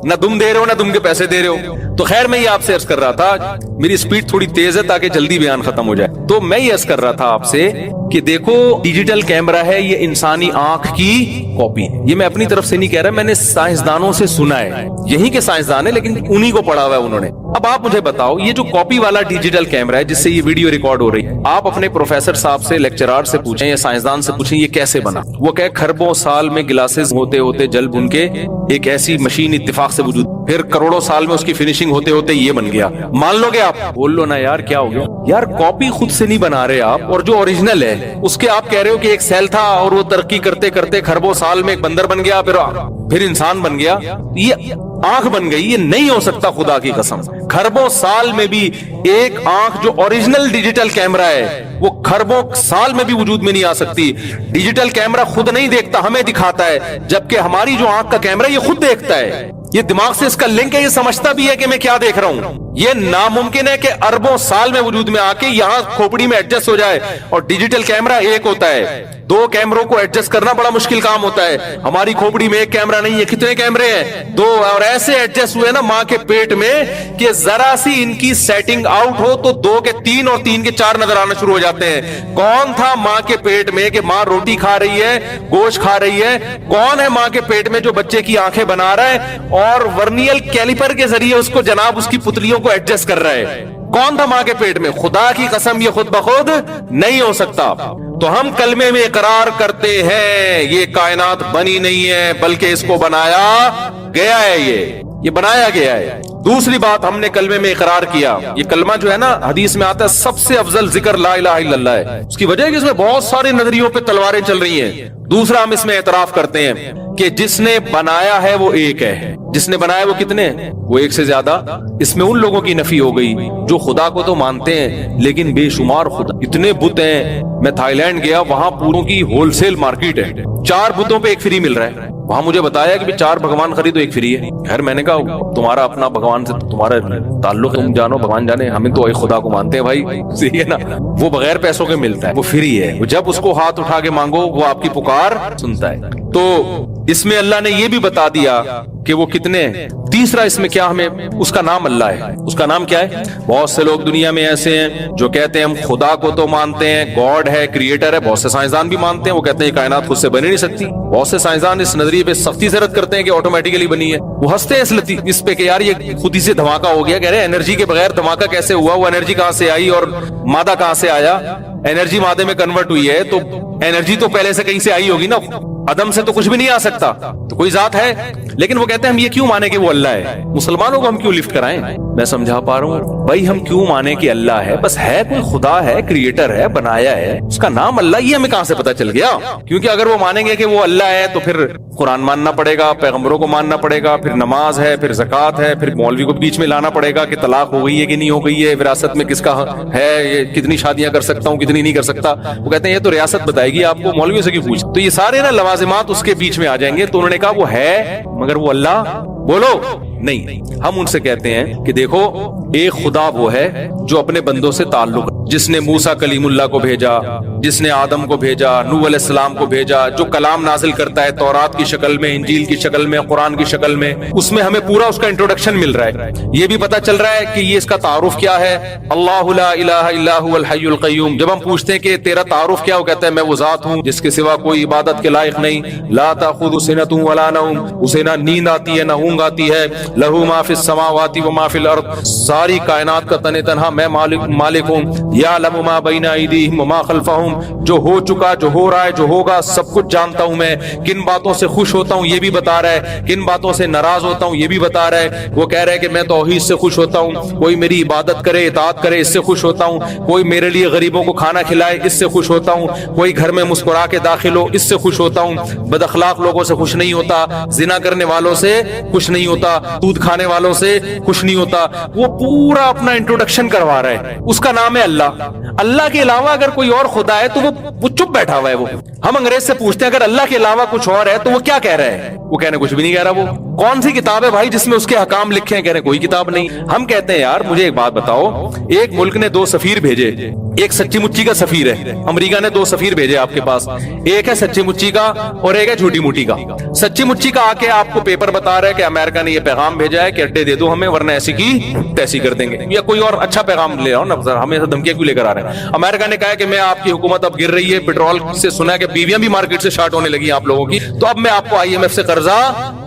Speaker 3: نہ دم دے رہے ہو نہ دم کے پیسے دے رہے ہو۔ تو خیر میں یہ آپ سے عرض کر رہا تھا، میری سپیڈ تھوڑی تیز ہے تاکہ جلدی بیان ختم ہو جائے۔ تو میں یہ عرض کر رہا تھا آپ سے کہ دیکھو ڈیجیٹل کیمرہ ہے، یہ انسانی آنکھ کی کاپی ہے۔ یہ میں اپنی طرف سے نہیں کہہ رہا، میں نے سائنسدانوں سے سنا ہے، یہی کے سائنسدان ہیں لیکن انہی کو پڑھا ہوا ہے انہوں نے۔ اب آپ مجھے بتاؤ، یہ جو کاپی والا ڈیجیٹل کیمرہ ہے جس سے یہ ویڈیو ریکارڈ ہو رہی ہے، آپ اپنے پروفیسر صاحب سے، لیکچرار سے پوچھیں یا سائنسدان سے پوچھیں یہ کیسے بنا؟ وہ کہ کھربوں سال میں گلاسز ہوتے ہوتے جل بن کے ایک ایسی مشین اتفاق سے وجود، پھر کروڑوں سال میں اس کی فنیشنگ ہوتے ہوتے یہ بن گیا۔ مان لو گے آپ؟ بول لو نا یار کیا ہو گیا یار، کاپی خود سے نہیں بنا رہے آپ، اور جو اوریجنل ہے اس کے آپ کہہ رہے ہو کہ ایک سیل تھا اور وہ ترقی کرتے کرتے کھربوں سال میں ایک بندر بن گیا، پھر انسان بن گیا، یہ آنکھ بن گئی۔ یہ نہیں ہو سکتا خدا کی قسم۔ کھربوں سال میں بھی ایک آنکھ جو اوریجنل ڈیجیٹل کیمرہ ہے وہ کھربوں سال میں بھی وجود میں نہیں آ سکتی۔ ڈیجیٹل کیمرہ خود نہیں دیکھتا، ہمیں دکھاتا ہے، جبکہ ہماری جو آنکھ کا کیمرہ یہ خود دیکھتا ہے، یہ دماغ سے اس کا لنک ہے، یہ سمجھتا بھی ہے کہ میں کیا دیکھ رہا ہوں۔ یہ ناممکن ہے کہ اربوں سال میں وجود میں آ کے یہاں کھوپڑی میں ایڈجسٹ ہو جائے، اور ڈیجیٹل کیمرہ ایک ہوتا ہے، دو کیمروں کو ایڈجسٹ کرنا بڑا مشکل کام ہوتا ہے۔ ہماری کھوپڑی میں ایک کیمرہ نہیں ہے، کتنے کیمرے ہیں؟ دو، اور ایسے ایڈجسٹ ہوئے نا ماں کے پیٹ میں کہ ذرا سی ان کی سیٹنگ آؤٹ ہو تو 2 کے 3 اور 3 کے 4 نظر آنا شروع ہو جاتے ہیں۔ کون تھا ماں کے پیٹ میں کہ ماں روٹی کھا رہی ہے، گوشت کھا رہی ہے؟ کون ہے ماں کے پیٹ میں جو بچے کی آنکھیں بنا رہا ہے اور ورنیل کیلیپر کے ذریعے اس کو جناب اس کی پتلیوں کو ایڈجسٹ کر رہا ہے؟ کون تھا ماں کے پیٹ میں؟ خدا کی قسم یہ خود بخود نہیں ہو سکتا۔ تو ہم کلمے میں اقرار کرتے ہیں یہ کائنات بنی نہیں ہے بلکہ اس کو بنایا گیا ہے۔ یہ یہ بنایا گیا ہے. دوسری بات ہم نے کلمے میں اقرار کیا. یہ کلمہ جو ہے نا حدیث میں آتا ہے سب سے افضل ذکر لا الہ الا اللہ ہے. اس کی وجہ ہے کہ اس میں بہت سارے نظریوں پہ تلواریں چل رہی ہیں. دوسرا ہم اس میں اعتراف کرتے ہیں کہ جس نے بنایا ہے وہ ایک ہے. جس نے بنایا وہ کتنے ہیں؟ وہ ایک سے زیادہ. اس میں ان لوگوں کی نفی ہو گئی جو خدا کو تو مانتے ہیں لیکن بے شمار خدا. اتنے بت ہیں. میں تھائی لینڈ گیا, وہاں پوروں کی ہول سیل مارکیٹ ہے. 4 بتوں پہ ایک فری مل رہا ہے. وہاں مجھے بتایا کہ 4 بھگوان خریدو ایک فری ہے. خیر میں نے کہا تمہارا اپنا بھگوان سے تمہارا تعلق تم جانو, بھگوان جانے, ہمیں تو ایک خدا کو مانتے ہیں بھائی. صحیح ہے نا. وہ بغیر پیسوں کے ملتا ہے, وہ فری ہے. جب اس کو ہاتھ اٹھا کے مانگو وہ آپ کی پکار سنتا ہے. تو اس میں اللہ نے یہ بھی بتا دیا کہ وہ کتنے ہیں. تیسرا اس میں کیا, ہمیں اس کا نام اللہ ہے. اس کا نام کیا ہے؟ بہت سے لوگ دنیا میں ایسے ہیں جو کہتے ہیں ہم خدا کو تو مانتے ہیں, گاڈ ہے, کریٹر ہے. بہت سے سائنسدان بھی مانتے ہیں, وہ کہتے ہیں یہ کائنات خود سے بنی نہیں سکتی. بہت سے سائنسدان اس نظریے پہ سختی سے رد کرتے ہیں کہ آٹومیٹیکلی بنی ہے. وہ ہنستے ہیں اس پہ کہ یار یہ خود ہی سے دھماکہ ہو گیا. کہہ رہے ہیں انرجی کے بغیر دھماکہ کیسے ہوا؟ وہ انرجی کہاں سے آئی اور مادہ کہاں سے آیا؟ انرجی مادے میں کنورٹ ہوئی ہے تو انرجی تو پہلے سے کہیں سے آئی ہوگی نا. عدم سے تو کچھ بھی نہیں آ سکتا, تو کوئی ذات ہے. لیکن وہ کہتے ہیں ہم یہ کیوں مانے کہ وہ اللہ ہے؟ مسلمانوں کو ہم کیوں لفٹ کرائیں؟ میں سمجھا پا رہا ہوں بھائی, ہم کیوں مانے کہ اللہ ہے؟ بس ہے, کوئی خدا ہے, کریٹر ہے, بنایا ہے, اس کا نام اللہ. یہ ہمیں کہاں سے پتا چل گیا؟ کیونکہ اگر وہ مانیں گے کہ وہ اللہ ہے تو پھر قرآن ماننا پڑے گا, پیغمبروں کو ماننا پڑے گا, پھر نماز ہے, پھر زکوٰۃ ہے, پھر مولوی کو بیچ میں لانا پڑے گا کہ طلاق ہو گئی ہے کہ نہیں ہو گئی ہے, وراثت میں کس کا ہے, یہ کتنی شادیاں کر سکتا ہوں, کتنی نہیں کر سکتا. وہ کہتے ہیں یہ تو ریاست بتائے گی آپ کو, مولویوں سے کیوں پوچھ؟ تو یہ سارے نا لوازمات اس کے بیچ میں آ جائیں گے. تو انہوں نے کہا وہ ہے مگر وہ اللہ بولو نہیں. ہم ان سے کہتے ہیں کہ دیکھو ایک خدا وہ ہے جو اپنے بندوں سے تعلق, جس نے موسیٰ کلیم اللہ کو بھیجا, جس نے آدم کو بھیجا, نوح علیہ السلام کو بھیجا, جو کلام نازل کرتا ہے تورات کی شکل میں, انجیل کی شکل میں, قرآن کی شکل میں. اس میں ہمیں پورا اس کا انٹروڈکشن مل رہا ہے. یہ بھی پتا چل رہا ہے کہ یہ اس کا تعارف کیا ہے, اللہ لا الہ الا هو الحی القیوم. جب ہم پوچھتے ہیں کہ تیرا تعارف کیا, وہ کہتا ہے میں وہ ذات ہوں جس کے سوا کوئی عبادت کے لائق نہیں, لا تاخذ سنۃ ولا نوم, اسے نہ نیند آتی ہے نہ اونگ آتی ہے, لہ ما فی السماوات و ما فی الارض, ساری کائنات کا تن تنہا میں مالک ہوں, یعلم ما بین ایدیہم وما خلفہم, جو ہو چکا, جو ہو رہا ہے, جو ہوگا, سب کچھ جانتا ہوں میں. کن باتوں سے خوش ہوتا ہوں یہ بھی بتا رہا ہے, کن باتوں سے ناراض ہوتا ہوں یہ بھی بتا رہا ہے. وہ کہہ رہا ہے کہ میں توحید سے خوش ہوتا ہوں, کوئی میری عبادت کرے, اطاعت کرے, اس سے خوش ہوتا ہوں, کوئی میرے لیے غریبوں کو کھانا کھلائے, اس سے خوش ہوتا ہوں, کوئی گھر میں مسکرا کے داخل ہو, اس سے خوش ہوتا ہوں, بد اخلاق لوگوں سے خوش نہیں ہوتا, زنا کرنے والوں سے خوش نہیں ہوتا, سود کھانے والوں سے خوش نہیں ہوتا. وہ پورا اپنا انٹروڈکشن کروا رہا ہے. اس کا نام ہے اللہ. اللہ کے علاوہ اگر کوئی اور خدا ہے تو وہ چپ بیٹھا ہوا ہے. وہ ہم انگریز سے پوچھتے ہیں اگر اللہ کے علاوہ کچھ اور ہے تو وہ کیا کہہ رہا ہے؟ وہ کہنے کچھ بھی نہیں کہہ رہا. وہ کون سی کتاب ہے بھائی جس میں اس کے حکام لکھے ہیں؟ کہہ رہے کوئی کتاب نہیں. ہم کہتے ہیں یار مجھے ایک بات بتاؤ, ایک ملک نے 2 سفیر بھیجے, ایک سچی مچی کا سفیر ہے. امریکہ نے 2 سفیر بھیجے آپ کے پاس, ایک ہے سچی مچی کا اور ایک ہے جھوٹی موٹی کا. سچی مچی کا آ کے آپ کو پیپر بتا رہا ہے کہ امریکہ نے یہ پیغام بھیجا ہے کہ اڈے دے دو ہمیں ورنہ ایسی کی تیسی کر دیں گے, یا کوئی اور اچھا پیغام لے آؤ نا, ہمیں ایسا دھمکیاں کیوں لے کر آ رہے ہیں؟ امریکہ نے کہا ہے کہ میں آپ کی حکومت اب گر رہی ہے, پیٹرول سے سنا ہے کہ بیویاں بھی مارکیٹ سے شارٹ ہونے لگی آپ لوگوں کی, تو اب میں آپ کو IMF سے قرضہ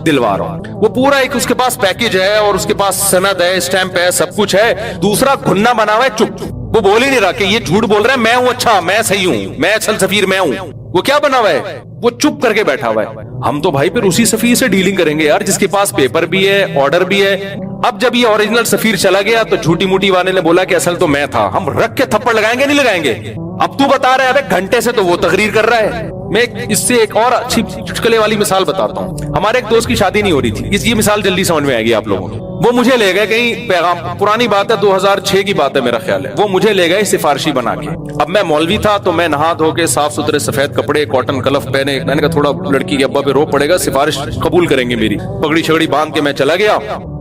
Speaker 3: دلوا رہا ہوں. وہ پورا ایک اس کے پاس پیکج ہے اور اس کے پاس سند ہے, اسٹیمپ ہے, سب کچھ ہے. دوسرا گھننا بنا ہوا ہے چپ, وہ بول ہی نہیں رہا کہ یہ جھوٹ بول رہا ہے, میں ہوں اچھا, میں صحیح ہوں, میں اصل سفیر میں ہوں. وہ کیا بنا ہوا ہے؟ وہ چپ کر کے بیٹھا ہوا ہے. ہم تو بھائی پھر اسی سفیر سے ڈیلنگ کریں گے یار جس کے پاس پیپر بھی ہے, آرڈر بھی ہے. اب جب یہ اوریجنل سفیر چلا گیا تو جھوٹی موٹی والے نے بولا کہ اصل تو میں تھا. ہم رکھ کے تھپڑ لگائیں گے نہیں لگائیں گے؟ اب تو بتا رہا ہے ابے گھنٹے سے تو وہ تقریر کر رہا ہے. میں اس سے ایک اور اچھی چٹکلے والی مثال بتاتا ہوں. ہمارے ایک دوست کی شادی نہیں ہو رہی تھی, یہ مثال جلدی سمجھ میں آئے گی آپ لوگوں کو. وہ مجھے لے گئے کہیں پیغام, پرانی بات ہے 2006 کی بات ہے میرا خیال ہے. وہ مجھے لے گئے سفارشی بنا کے. اب میں مولوی تھا تو میں نہا دھو کے صاف ستھرے سفید کپڑے, کاٹن کلف پہنے, میں نے کہا تھوڑا لڑکی کے ابا پہ رو پڑے گا, سفارش قبول کریں گے میری. پگڑی چھگڑی باندھ کے میں چلا گیا.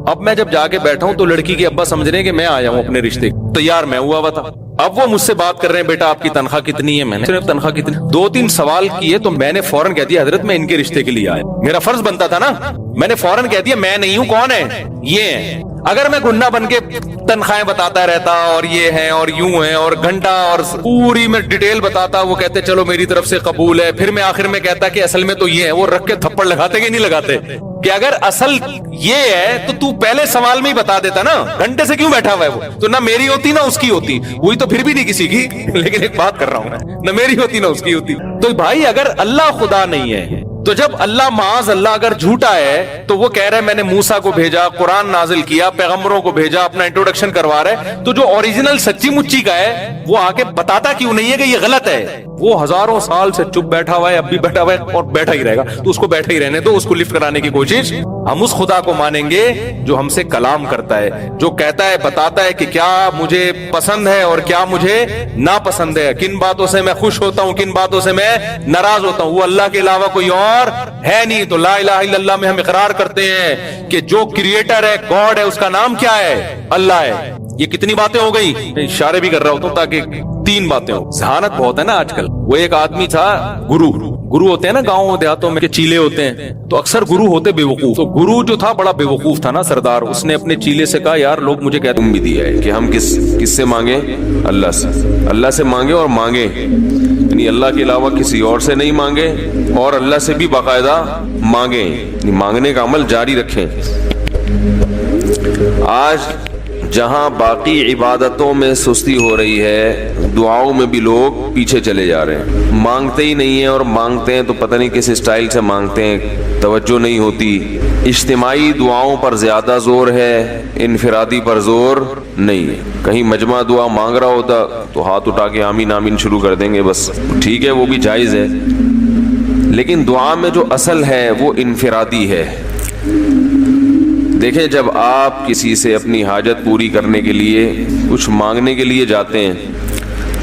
Speaker 3: اب میں جب جا کے بیٹھا ہوں تو لڑکی کے ابا سمجھ رہے ہیں کہ میں آیا ہوں اپنے رشتے, تیار میں ہوا تھا. اب وہ مجھ سے بات کر رہے ہیں, بیٹا آپ کی تنخواہ کتنی ہے؟ میں نے تنخواہ کتنی, 2-3 سوال کیے تو میں نے فوراً کہہ دیا حضرت میں ان کے رشتے کے لیے آیا. میرا فرض بنتا تھا نا, میں نے فوراً کہہ دیا میں نہیں ہوں, کون ہے یہ ہیں. اگر میں گھننا بن کے تنخواہیں بتاتا رہتا اور یہ ہیں اور یوں ہیں اور گھنٹہ اور پوری میں ڈیٹیل بتاتا, وہ کہتے چلو میری طرف سے قبول ہے, پھر میں آخر میں کہتا کہ اصل میں تو یہ ہے. وہ رکھ کے تھپڑ لگاتے کہ نہیں لگاتے کہ اگر اصل یہ ہے تو پہلے سوال میں ہی بتا دیتا نا, گھنٹے سے کیوں بیٹھا ہوا ہے وہ؟ تو نہ میری ہوتی نہ اس کی ہوتی, وہی تو پھر بھی نہیں کسی کی. لیکن ایک بات کر رہا ہوں میں, نہ میری ہوتی نہ اس کی ہوتی. تو بھائی اگر اللہ خدا نہیں ہے تو جب اللہ معاذ اللہ اگر جھوٹا ہے تو وہ کہہ رہا ہے میں نے موسیٰ کو بھیجا, قرآن نازل کیا, پیغمبروں کو بھیجا, اپنا انٹروڈکشن کروا رہا ہے, تو جو اوریجنل سچی مچی کا ہے وہ آ کے بتاتا کیوں نہیں ہے کہ یہ غلط ہے؟ وہ ہزاروں سال سے چپ بیٹھا ہوا ہے, اب بھی بیٹھا ہوا ہے اور بیٹھا ہی رہے گا, تو اس کو بیٹھا ہی رہنے دو, اس کو لفٹ کرانے کی کوشش. ہم اس خدا کو مانیں گے جو ہم سے کلام کرتا ہے, جو کہتا ہے, بتاتا ہے کہ کیا مجھے پسند ہے اور کیا مجھے ناپسند ہے, کن باتوں سے میں خوش ہوتا ہوں, کن باتوں سے میں ناراض ہوتا ہوں. وہ اللہ کے علاوہ کوئی اور ہے نہیں. تو لا الہ الا اللہ میں ہم اقرار کرتے ہیں کہ جو کریٹر ہے, گاڈ ہے, اس کا نام کیا ہے؟ اللہ ہے. یہ کتنی باتیں ہو گئی؟ میں اشارے بھی کر رہا ہوتا ہوں تاکہ 3 باتیں ہو. ذہانت بہت ہے نا آج کل. وہ ایک آدمی تھا گرو ہوتے ہیں نا گاؤں دیہاتوں میں کہ چیلے ہوتے ہیں, تو اکثر گرو ہوتے بے وقوف. تو گرو جو تھا بڑا بے وقوف تھا نا سردار, اس نے اپنے چیلے سے کہا یار لوگ مجھے کہتے
Speaker 2: بھی دیا ہے کہ ہم کس سے مانگیں؟ اللہ سے. اللہ سے مانگیں اور مانگیں, یعنی اللہ کے علاوہ کسی اور سے نہیں مانگے, اور اللہ سے بھی باقاعدہ مانگیں, یعنی مانگنے کا عمل جاری رکھیں. آج جہاں باقی عبادتوں میں سستی ہو رہی ہے, دعاؤں میں بھی لوگ پیچھے چلے جا رہے ہیں. مانگتے ہی نہیں ہیں, اور مانگتے ہیں تو پتہ نہیں کس اسٹائل سے مانگتے ہیں, توجہ نہیں ہوتی. اجتماعی دعاؤں پر زیادہ زور ہے, انفرادی پر زور نہیں ہے. کہیں مجمع دعا مانگ رہا ہوتا تو ہاتھ اٹھا کے آمین آمین شروع کر دیں گے, بس ٹھیک ہے وہ بھی جائز ہے. لیکن دعا میں جو اصل ہے وہ انفرادی ہے. دیکھیں, جب آپ کسی سے اپنی حاجت پوری کرنے کے لیے, کچھ مانگنے کے لیے جاتے ہیں,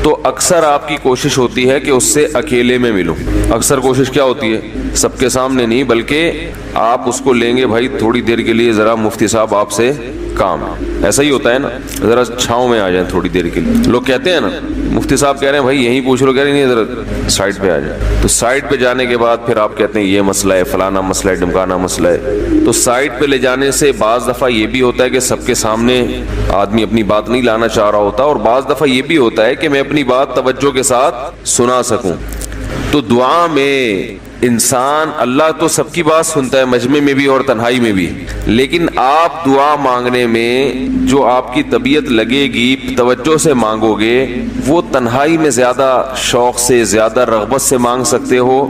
Speaker 2: تو اکثر آپ کی کوشش ہوتی ہے کہ اس سے اکیلے میں ملوں. اکثر کوشش کیا ہوتی ہے؟ سب کے سامنے نہیں, بلکہ آپ اس کو لیں گے بھائی تھوڑی دیر کے لیے, ذرا مفتی صاحب آپ سے کام ہے. ایسا ہی ہوتا ہے نا, ذرا چھاؤں میں آ جائیں تھوڑی دیر کے لیے. لوگ کہتے ہیں نا, مفتی صاحب کہہ رہے ہیں بھائی یہیں پوچھ لو, کہہ رہے ہیں نہیں ذرا سائڈ پہ آ جائیں. تو سائڈ پہ جانے کے بعد پھر آپ کہتے ہیں یہ مسئلہ ہے, فلانا مسئلہ ہے, ڈمکانا مسئلہ ہے. تو سائڈ پہ لے جانے سے بعض دفعہ یہ بھی ہوتا ہے کہ سب کے سامنے آدمی اپنی بات نہیں لانا چاہ رہا ہوتا, اور بعض دفعہ یہ بھی ہوتا ہے کہ میں اپنی بات توجہ کے ساتھ سنا سکوں. تو دعا میں انسان, اللہ تو سب کی بات سنتا ہے, مجمع میں بھی اور تنہائی میں بھی, لیکن آپ دعا مانگنے میں جو آپ کی طبیعت لگے گی, توجہ سے مانگو گے, وہ تنہائی میں زیادہ شوق سے, زیادہ رغبت سے مانگ سکتے ہو.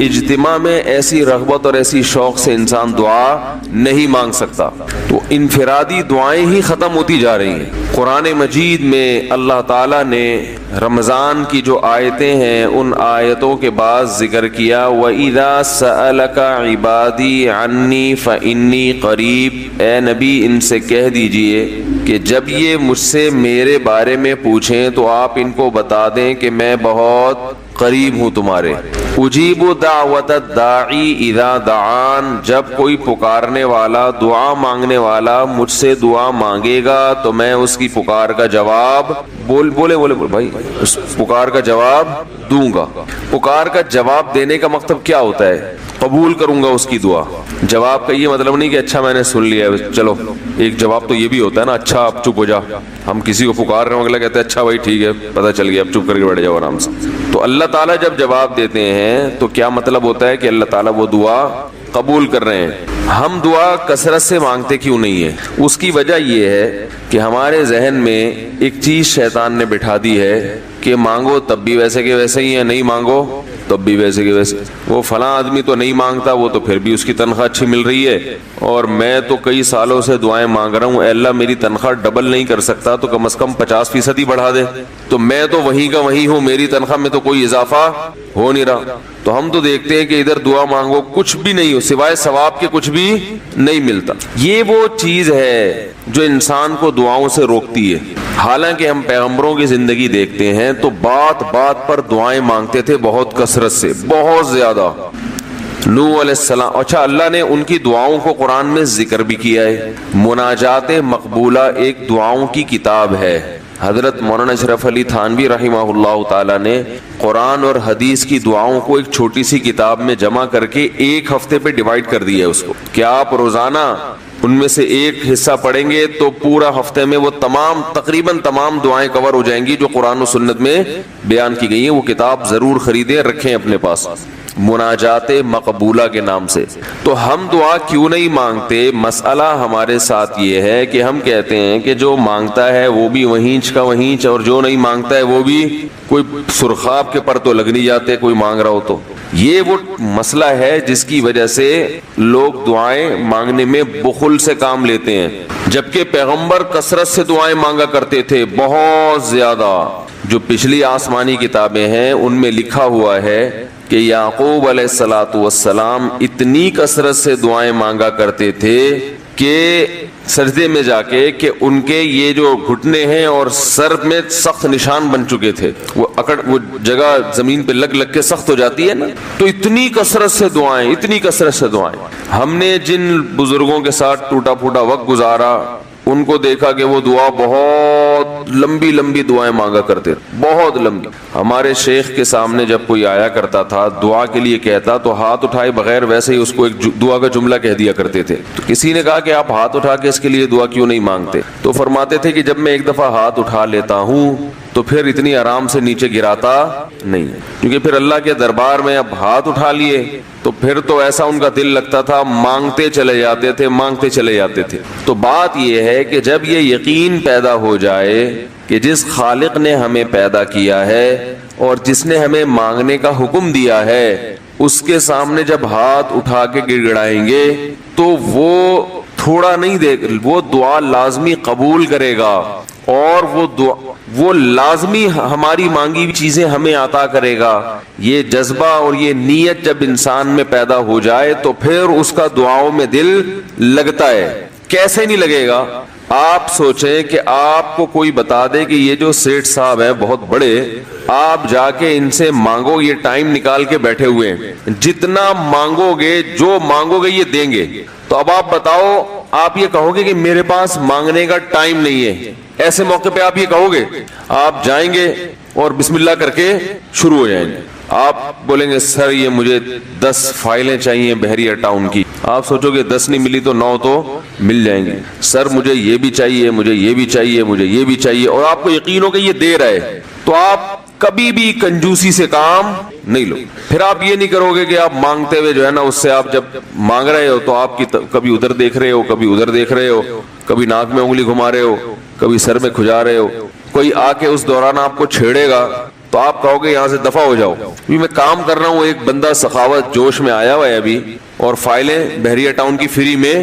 Speaker 2: اجتماع میں ایسی رغبت اور ایسی شوق سے انسان دعا نہیں مانگ سکتا. تو انفرادی دعائیں ہی ختم ہوتی جا رہی ہیں. قرآن مجید میں اللہ تعالیٰ نے رمضان کی جو آیتیں ہیں ان آیتوں کے بعد ذکر کیا, وَإِذَا سَأَلَكَ عِبَادِي عَنِّي فَإِنِّي قَرِيب. اے نبی ان سے کہہ دیجئے کہ جب یہ مجھ سے میرے بارے میں پوچھیں تو آپ ان کو بتا دیں کہ میں بہت قریب ہوں تمہارے. اجیب دعوت الداعی اذا دعان, جب کوئی پکارنے والا, دعا مانگنے والا مجھ سے دعا مانگے گا تو میں اس کی پکار کا جواب بولے بھائی, اس پکار کا جواب دوں گا. پکار کا جواب دینے کا مطلب کیا ہوتا ہے؟ قبول کروں گا اس کی دعا. جواب کا یہ مطلب نہیں کہ اچھا میں نے سن لیا ہے, چلو. ایک جواب تو یہ بھی ہوتا ہے نا, اچھا آپ چپ ہو جا. ہم کسی کو پکار رہے ہوں, اگلا کہتے ہیں اچھا بھائی ٹھیک ہے, پتہ چل گیا, اب چپ کر کے بیٹھ جاؤ آرام سے. تو اللہ تعالیٰ جب جواب دیتے ہیں تو کیا مطلب ہوتا ہے کہ اللہ تعالیٰ وہ دعا قبول کر رہے ہیں. ہم دعا کثرت سے مانگتے کیوں نہیں ہے؟ اس کی وجہ یہ ہے کہ ہمارے ذہن میں ایک چیز شیطان نے بٹھا دی ہے کہ مانگو تب بھی ویسے کے ویسے ہی ہے, نہیں مانگو تب بھی ویسے کے ویسے. وہ فلاں آدمی تو نہیں مانگتا, وہ تو پھر بھی اس کی تنخواہ اچھی مل رہی ہے, اور میں تو کئی سالوں سے دعائیں مانگ رہا ہوں, اے اللہ میری تنخواہ ڈبل نہیں کر سکتا تو کم از کم 50% ہی بڑھا دے. تو میں تو وہیں کا وہیں ہوں, میری تنخواہ میں تو کوئی اضافہ ہو نہیں رہا. تو ہم تو دیکھتے ہیں کہ ادھر دعا مانگو کچھ بھی نہیں ہو, سوائے ثواب کے کچھ بھی نہیں ملتا. یہ وہ چیز ہے جو انسان کو دعاؤں سے روکتی ہے. حالانکہ ہم پیغمبروں کی زندگی دیکھتے ہیں تو بات بات پر دعائیں مانگتے تھے, بہت کثرت سے, بہت زیادہ. نوح علیہ السلام, اچھا اللہ نے ان کی دعاؤں کو قرآن میں ذکر بھی کیا ہے. مناجات مقبولہ ایک دعاؤں کی کتاب ہے. حضرت مولانا اشرف علی تھانوی رحمہ اللہ تعالیٰ نے قرآن اور حدیث کی دعاؤں کو ایک چھوٹی سی کتاب میں جمع کر کے ایک ہفتے پہ ڈیوائیڈ کر دیا ہے اس کو, کہ آپ روزانہ ان میں سے ایک حصہ پڑھیں گے تو پورا ہفتے میں وہ تقریباً تمام دعائیں کور ہو جائیں گی جو قرآن و سنت میں بیان کی گئی ہیں. وہ کتاب ضرور خریدیں, رکھیں اپنے پاس. مناجات مقبولہ کے نام سے. تو ہم دعا کیوں نہیں مانگتے؟ مسئلہ ہمارے ساتھ یہ ہے کہ ہم کہتے ہیں کہ جو مانگتا ہے وہ بھی وہیں کا وہیں، اور جو نہیں مانگتا ہے وہ بھی کوئی سرخاب کے پر تو لگ نہیں جاتے کوئی مانگ رہا ہو تو. یہ وہ مسئلہ ہے جس کی وجہ سے لوگ دعائیں مانگنے میں بخل سے کام لیتے ہیں، جبکہ پیغمبر کثرت سے دعائیں مانگا کرتے تھے، بہت زیادہ. جو پچھلی آسمانی کتابیں ہیں ان میں لکھا ہوا ہے کہ یعقوب علیہ الصلوۃ والسلام اتنی کثرت سے دعائیں مانگا کرتے تھے کہ سجدے میں جا کے کہ ان کے یہ جو گھٹنے ہیں اور سر میں سخت نشان بن چکے تھے، وہ جگہ زمین پہ لگ لگ کے سخت ہو جاتی ہے نا. تو اتنی کثرت سے دعائیں، اتنی کثرت سے دعائیں. ہم نے جن بزرگوں کے ساتھ ٹوٹا پھوٹا وقت گزارا ان کو دیکھا کہ وہ دعا بہت لمبی لمبی دعائیں مانگا کرتے تھے، بہت لمبی. ہمارے شیخ کے سامنے جب کوئی آیا کرتا تھا دعا کے لیے کہتا تو ہاتھ اٹھائے بغیر ویسے ہی اس کو ایک دعا کا جملہ کہہ دیا کرتے تھے. تو کسی نے کہا کہ آپ ہاتھ اٹھا کے اس کے لیے دعا کیوں نہیں مانگتے؟ تو فرماتے تھے کہ جب میں ایک دفعہ ہاتھ اٹھا لیتا ہوں تو پھر اتنی آرام سے نیچے گراتا نہیں، کیونکہ پھر اللہ کے دربار میں اب ہاتھ اٹھا لیے تو پھر تو ایسا ان کا دل لگتا تھا، مانگتے چلے جاتے تھے، مانگتے چلے جاتے تھے. تو بات یہ ہے کہ جب یہ یقین پیدا ہو جائے کہ جس خالق نے ہمیں پیدا کیا ہے اور جس نے ہمیں مانگنے کا حکم دیا ہے اس کے سامنے جب ہاتھ اٹھا کے گڑ گڑائیں گے تو وہ تھوڑا نہیں دے، وہ دعا لازمی قبول کرے گا، اور وہ لازمی ہماری مانگی ہوئی چیزیں ہمیں عطا کرے گا. یہ جذبہ اور یہ نیت جب انسان میں پیدا ہو جائے تو پھر اس کا دعاؤں میں دل لگتا ہے. کیسے نہیں لگے گا؟ آپ سوچیں کہ آپ کو کوئی بتا دے کہ یہ جو سیٹھ صاحب ہیں بہت بڑے، آپ جا کے ان سے مانگو، یہ ٹائم نکال کے بیٹھے ہوئے ہیں، جتنا مانگو گے، جو مانگو گے یہ دیں گے. تو اب آپ بتاؤ، آپ یہ کہو گے کہ میرے پاس مانگنے کا ٹائم نہیں ہے؟ ایسے موقع پہ آپ یہ کہو گے؟ آپ جائیں گے اور بسم اللہ کر کے شروع ہو جائیں گے. آپ بولیں گے سر یہ مجھے 10 فائلیں چاہیے بحریہ ٹاؤن کی. آپ سوچو گے 10 نہیں ملی تو 9 تو مل جائیں گے. سر مجھے یہ بھی چاہیے، مجھے یہ بھی چاہیے، مجھے یہ بھی چاہیے، اور آپ کو یقین ہو کہ یہ دے رہا ہے تو آپ کبھی بھی کنجوسی سے کام نہیں لو. پھر آپ یہ نہیں کرو گے کہ آپ مانگتے ہوئے جو ہے نا اس سے آپ جب مانگ رہے ہو تو آپ کی کبھی ادھر دیکھ رہے ہو، کبھی ادھر دیکھ رہے ہو، کبھی ناک میں انگلی گھما رہے ہو، کبھی سر میں کھجا رہے ہو. کوئی آ کے اس دوران آپ کو چھیڑے گا تو آپ کہو گے یہاں سے دفع ہو جاؤ. ابھی میں کام کر رہا ہوں، ایک بندہ سخاوت جوش میں آیا ہوا ہے ابھی اور فائلیں بحریہ ٹاؤن کی فری میں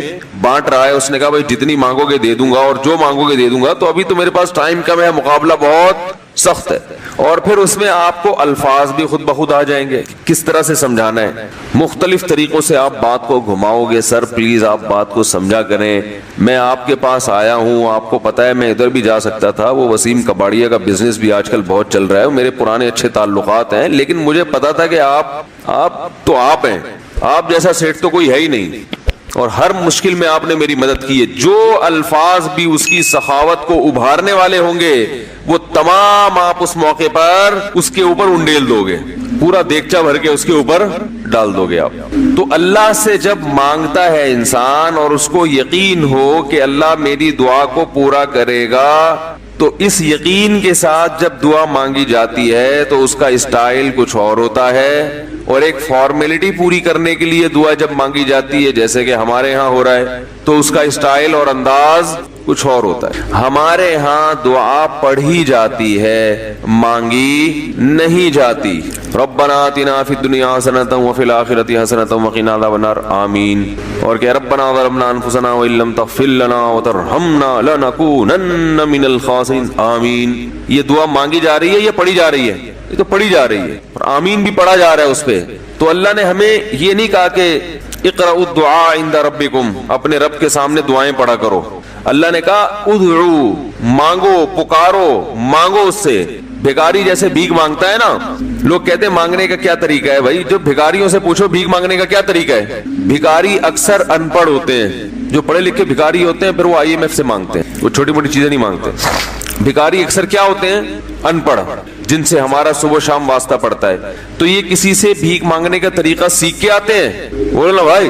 Speaker 2: بانٹ رہا ہے. اس نے کہا بھائی جتنی مانگو گے دے دوں گا اور جو مانگو گے دے دوں گا. تو ابھی تو میرے پاس ٹائم کم ہے، مقابلہ بہت سخت ہے. اور پھر اس میں آپ کو الفاظ بھی خود بخود آ جائیں گے کس طرح سے سمجھانا ہے. مختلف طریقوں سے آپ بات کو گھماؤ گے. سر پلیز آپ بات کو سمجھا کریں، میں آپ کے پاس آیا ہوں، آپ کو پتا ہے میں ادھر بھی جا سکتا تھا، وہ وسیم کباڑیا کا بزنس بھی آج کل بہت چل رہا ہے، میرے پرانے اچھے تعلقات ہیں، لیکن مجھے پتا تھا کہ آپ تو آپ ہیں، آپ جیسا سیٹ تو کوئی ہے ہی نہیں، اور ہر مشکل میں آپ نے میری مدد کی ہے. جو الفاظ بھی اس کی سخاوت کو ابھارنے والے ہوں گے وہ تمام آپ اس موقع پر اس کے اوپر انڈیل دو گے، پورا دیگچہ بھر کے اس کے اوپر ڈال دو گے آپ. تو اللہ سے جب مانگتا ہے انسان اور اس کو یقین ہو کہ اللہ میری دعا کو پورا کرے گا، تو اس یقین کے ساتھ جب دعا مانگی جاتی ہے تو اس کا اسٹائل کچھ اور ہوتا ہے. اور ایک فارمیلٹی پوری کرنے کے لیے دعا جب مانگی جاتی ہے جیسے کہ ہمارے ہاں ہو رہا ہے تو اس کا اسٹائل اور انداز کچھ اور ہوتا ہے. ہمارے ہاں دعا پڑھی جاتی ہے، مانگی نہیں جاتی. ربنا آتنا فی الدنیا حسنۃ وفی الآخرۃ حسنۃ وقنا عذاب النار آمین. اور کہ ربنا ظلمنا انفسنا وان لم تغفر لنا وترحمنا لنکونن من الخاسرین آمین. یہ دعا مانگی جا رہی ہے، یہ پڑھی جا رہی ہے، یہ تو پڑھی جا رہی ہے اور آمین بھی پڑھا جا رہا ہے اس پہ. تو اللہ نے ہمیں یہ نہیں کہا کہ اقرأوا الدعاء عند ربکم، اپنے رب کے سامنے دعائیں پڑھا کرو. اللہ نے کہا ادعو، مانگو، پکارو، مانگو اس سے. بھیکاری جیسے بھیک مانگتا ہے نا، لوگ کہتے ہیں مانگنے کا کیا طریقہ ہے. بھائی جب بھیکاریوں سے پوچھو بھیک مانگنے کا کیا طریقہ ہے. بھیکاری اکثر ان پڑھ ہوتے ہیں، جو پڑھے لکھے بھیکاری ہوتے ہیں پھر وہ IMF سے مانگتے ہیں، وہ چھوٹی موٹی چیزیں نہیں مانگتے. بھیکاری اکثر کیا ہوتے ہیں؟ ان پڑھ، جن سے ہمارا صبح شام واسطہ پڑتا ہے. تو یہ کسی سے بھیک مانگنے کا طریقہ سیکھ کے آتے ہیں؟ بولو نا بھائی،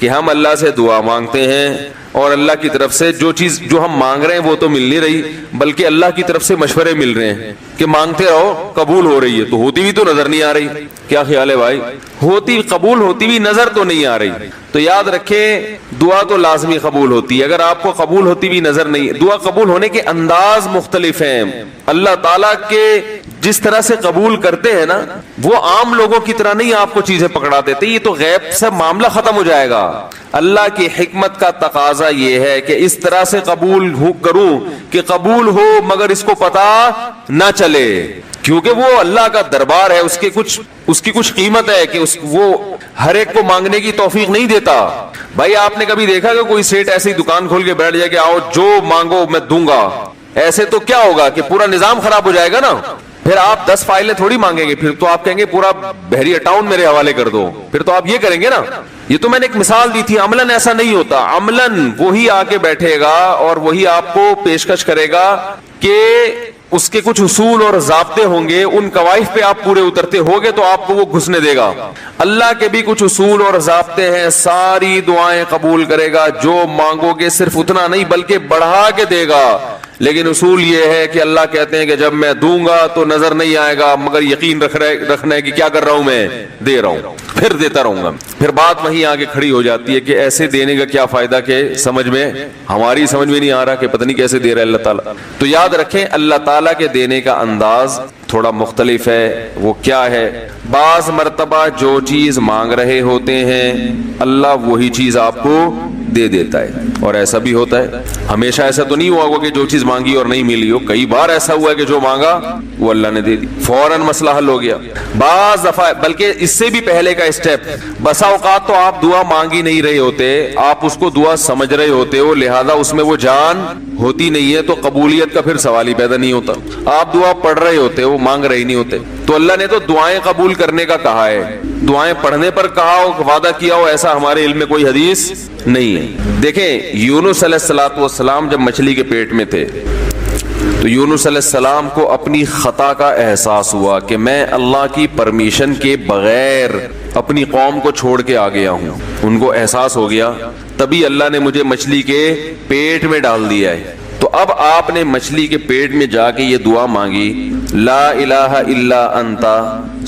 Speaker 3: کہ ہم اللہ سے دعا مانگتے ہیں اور اللہ کی طرف سے جو چیز جو ہم مانگ رہے ہیں وہ تو مل نہیں رہی، بلکہ اللہ کی طرف سے مشورے مل رہے ہیں کہ مانگتے رہو، قبول ہو رہی ہے، تو ہوتی بھی تو نظر نہیں آ رہی. کیا خیال ہے بھائی؟ ہوتی قبول ہوتی بھی نظر تو نہیں آ رہی. تو یاد رکھیں دعا تو لازمی قبول ہوتی ہے. اگر آپ کو قبول ہوتی بھی نظر نہیں، دعا قبول ہونے کے انداز مختلف ہیں. اللہ تعالیٰ کے جس طرح سے قبول کرتے ہیں نا، وہ عام لوگوں کی طرح نہیں آپ کو چیزیں پکڑا دیتے. یہ تو غیب سے معاملہ ختم ہو جائے گا. اللہ کی حکمت کا تقاضا یہ ہے کہ اس طرح سے قبول کروں کہ قبول ہو مگر اس کو پتا نہ چلے، کیونکہ وہ اللہ کا دربار ہے، اس کی کچھ قیمت ہے کہ وہ ہر ایک کو مانگنے کی توفیق نہیں دیتا. بھائی آپ نے کبھی دیکھا کہ کوئی سیٹ ایسی دکان کھول کے بیٹھ جائے کہ آؤ جو مانگو میں دوں گا؟ ایسے تو کیا ہوگا کہ پورا نظام خراب ہو جائے گا نا. پھر آپ 10 فائلیں تھوڑی مانگیں گے، پھر تو آپ کہیں گے پورا بحریہ ٹاؤن میرے حوالے کر دو. پھر تو آپ یہ کریں گے نا. یہ تو میں نے ایک مثال دی تھی. عملاً ایسا نہیں ہوتا. عملاً وہی آ کے بیٹھے گا اور وہی آپ کو پیشکش کرے گا کہ اس کے کچھ اصول اور ضابطے ہوں گے، ان قواعد پہ آپ پورے اترتے ہوگے تو آپ کو وہ گھسنے دے گا. اللہ کے بھی کچھ اصول اور ضابطے ہیں، ساری دعائیں قبول کرے گا. جو مانگو گے صرف اتنا نہیں بلکہ بڑھا کے دے گا. لیکن اصول یہ ہے کہ اللہ کہتے ہیں کہ جب میں دوں گا تو نظر نہیں آئے گا، مگر یقین رکھنا ہے کہ کیا کر رہا ہوں، میں دے رہا ہوں، پھر دیتا رہوں گا. پھر بات وہیں آگے کھڑی ہو جاتی ہے کہ ایسے دینے کا کیا فائدہ کہ ہماری سمجھ میں نہیں آ رہا کہ پتہ نہیں کیسے دے رہا ہے اللہ تعالیٰ. تو یاد رکھیں اللہ تعالیٰ کے دینے کا انداز تھوڑا مختلف ہے. وہ کیا ہے؟ بعض مرتبہ جو چیز مانگ رہے ہوتے ہیں اللہ وہی چیز آپ کو دے دیتا ہے. اور ایسا بھی ہوتا ہے، ہمیشہ ایسا تو نہیں ہوا ہوگا کہ جو چیز مانگی اور نہیں ملی ہو. کئی بار ایسا ہوا ہے کہ جو مانگا وہ اللہ نے دے دی، فوراً مسئلہ حل ہو گیا. بعض دفعہ بلکہ اس سے بھی پہلے کا اسٹیپ، بسا اوقات تو آپ دعا مانگی نہیں رہے ہوتے، آپ اس کو دعا سمجھ رہے ہوتے ہو، لہذا اس میں وہ جان ہوتی نہیں ہے، تو قبولیت کا پھر سوال ہی پیدا نہیں ہوتا. آپ دعا پڑھ رہے ہوتے ہو، مانگ رہے نہیں ہوتے. تو اللہ نے تو دعائیں قبول کرنے کا کہا ہے، دعائیں پڑھنے پر کہا ہو، وعدہ کیا ہو، ایسا ہمارے علم میں کوئی حدیث نہیں ہے. دیکھیں یونس علیہ السلام جب مچھلی کے پیٹ میں تھے تو یونس علیہ السلام کو اپنی خطا کا احساس ہوا کہ میں اللہ کی پرمیشن کے بغیر اپنی قوم کو چھوڑ کے آ گیا ہوں. ان کو احساس ہو گیا، تبھی اللہ نے مجھے مچھلی کے پیٹ میں ڈال دیا ہے. تو اب آپ نے مچھلی کے پیٹ میں جا کے یہ دعا مانگی، لا الہ الا انت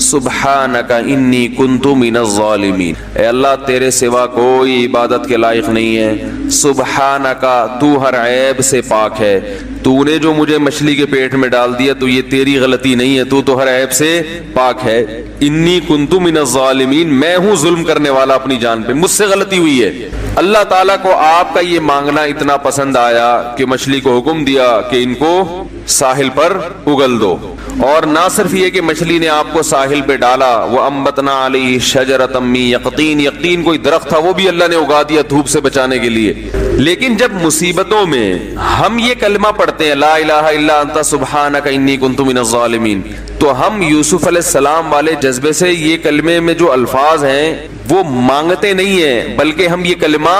Speaker 3: سبحانک انی کنت من الظالمین. اے اللہ تیرے سوا کوئی عبادت کے لائق نہیں ہے، سبحانک تو ہر عیب سے پاک ہے. تو نے جو مجھے مچھلی کے پیٹ میں ڈال دیا تو یہ تیری غلطی نہیں ہے، تو ہر عیب سے پاک ہے. انی کنت من الظالمین، میں ہوں ظلم کرنے والا اپنی جان پہ، مجھ سے غلطی ہوئی ہے. اللہ تعالیٰ کو آپ کا یہ مانگنا اتنا پسند آیا کہ مچھلی کو حکم دیا کہ ان کو ساحل پر اگل دو. اور نہ صرف یہ کہ مچھلی نے آپ کو ساحل پہ ڈالا، وہ انبتنا علیہ شجرۃ من یقطین، یقطین کوئی درخت تھا وہ بھی اللہ نے اگا دیا دھوپ سے بچانے کے لیے. لیکن جب مصیبتوں میں ہم یہ کلمہ پڑھتے ہیں لا الہ الا انت سبحانک انی کنت من الظالمین، تو ہم یوسف علیہ السلام والے جذبے سے یہ کلمے میں جو الفاظ ہیں وہ مانگتے نہیں ہیں بلکہ ہم یہ کلمہ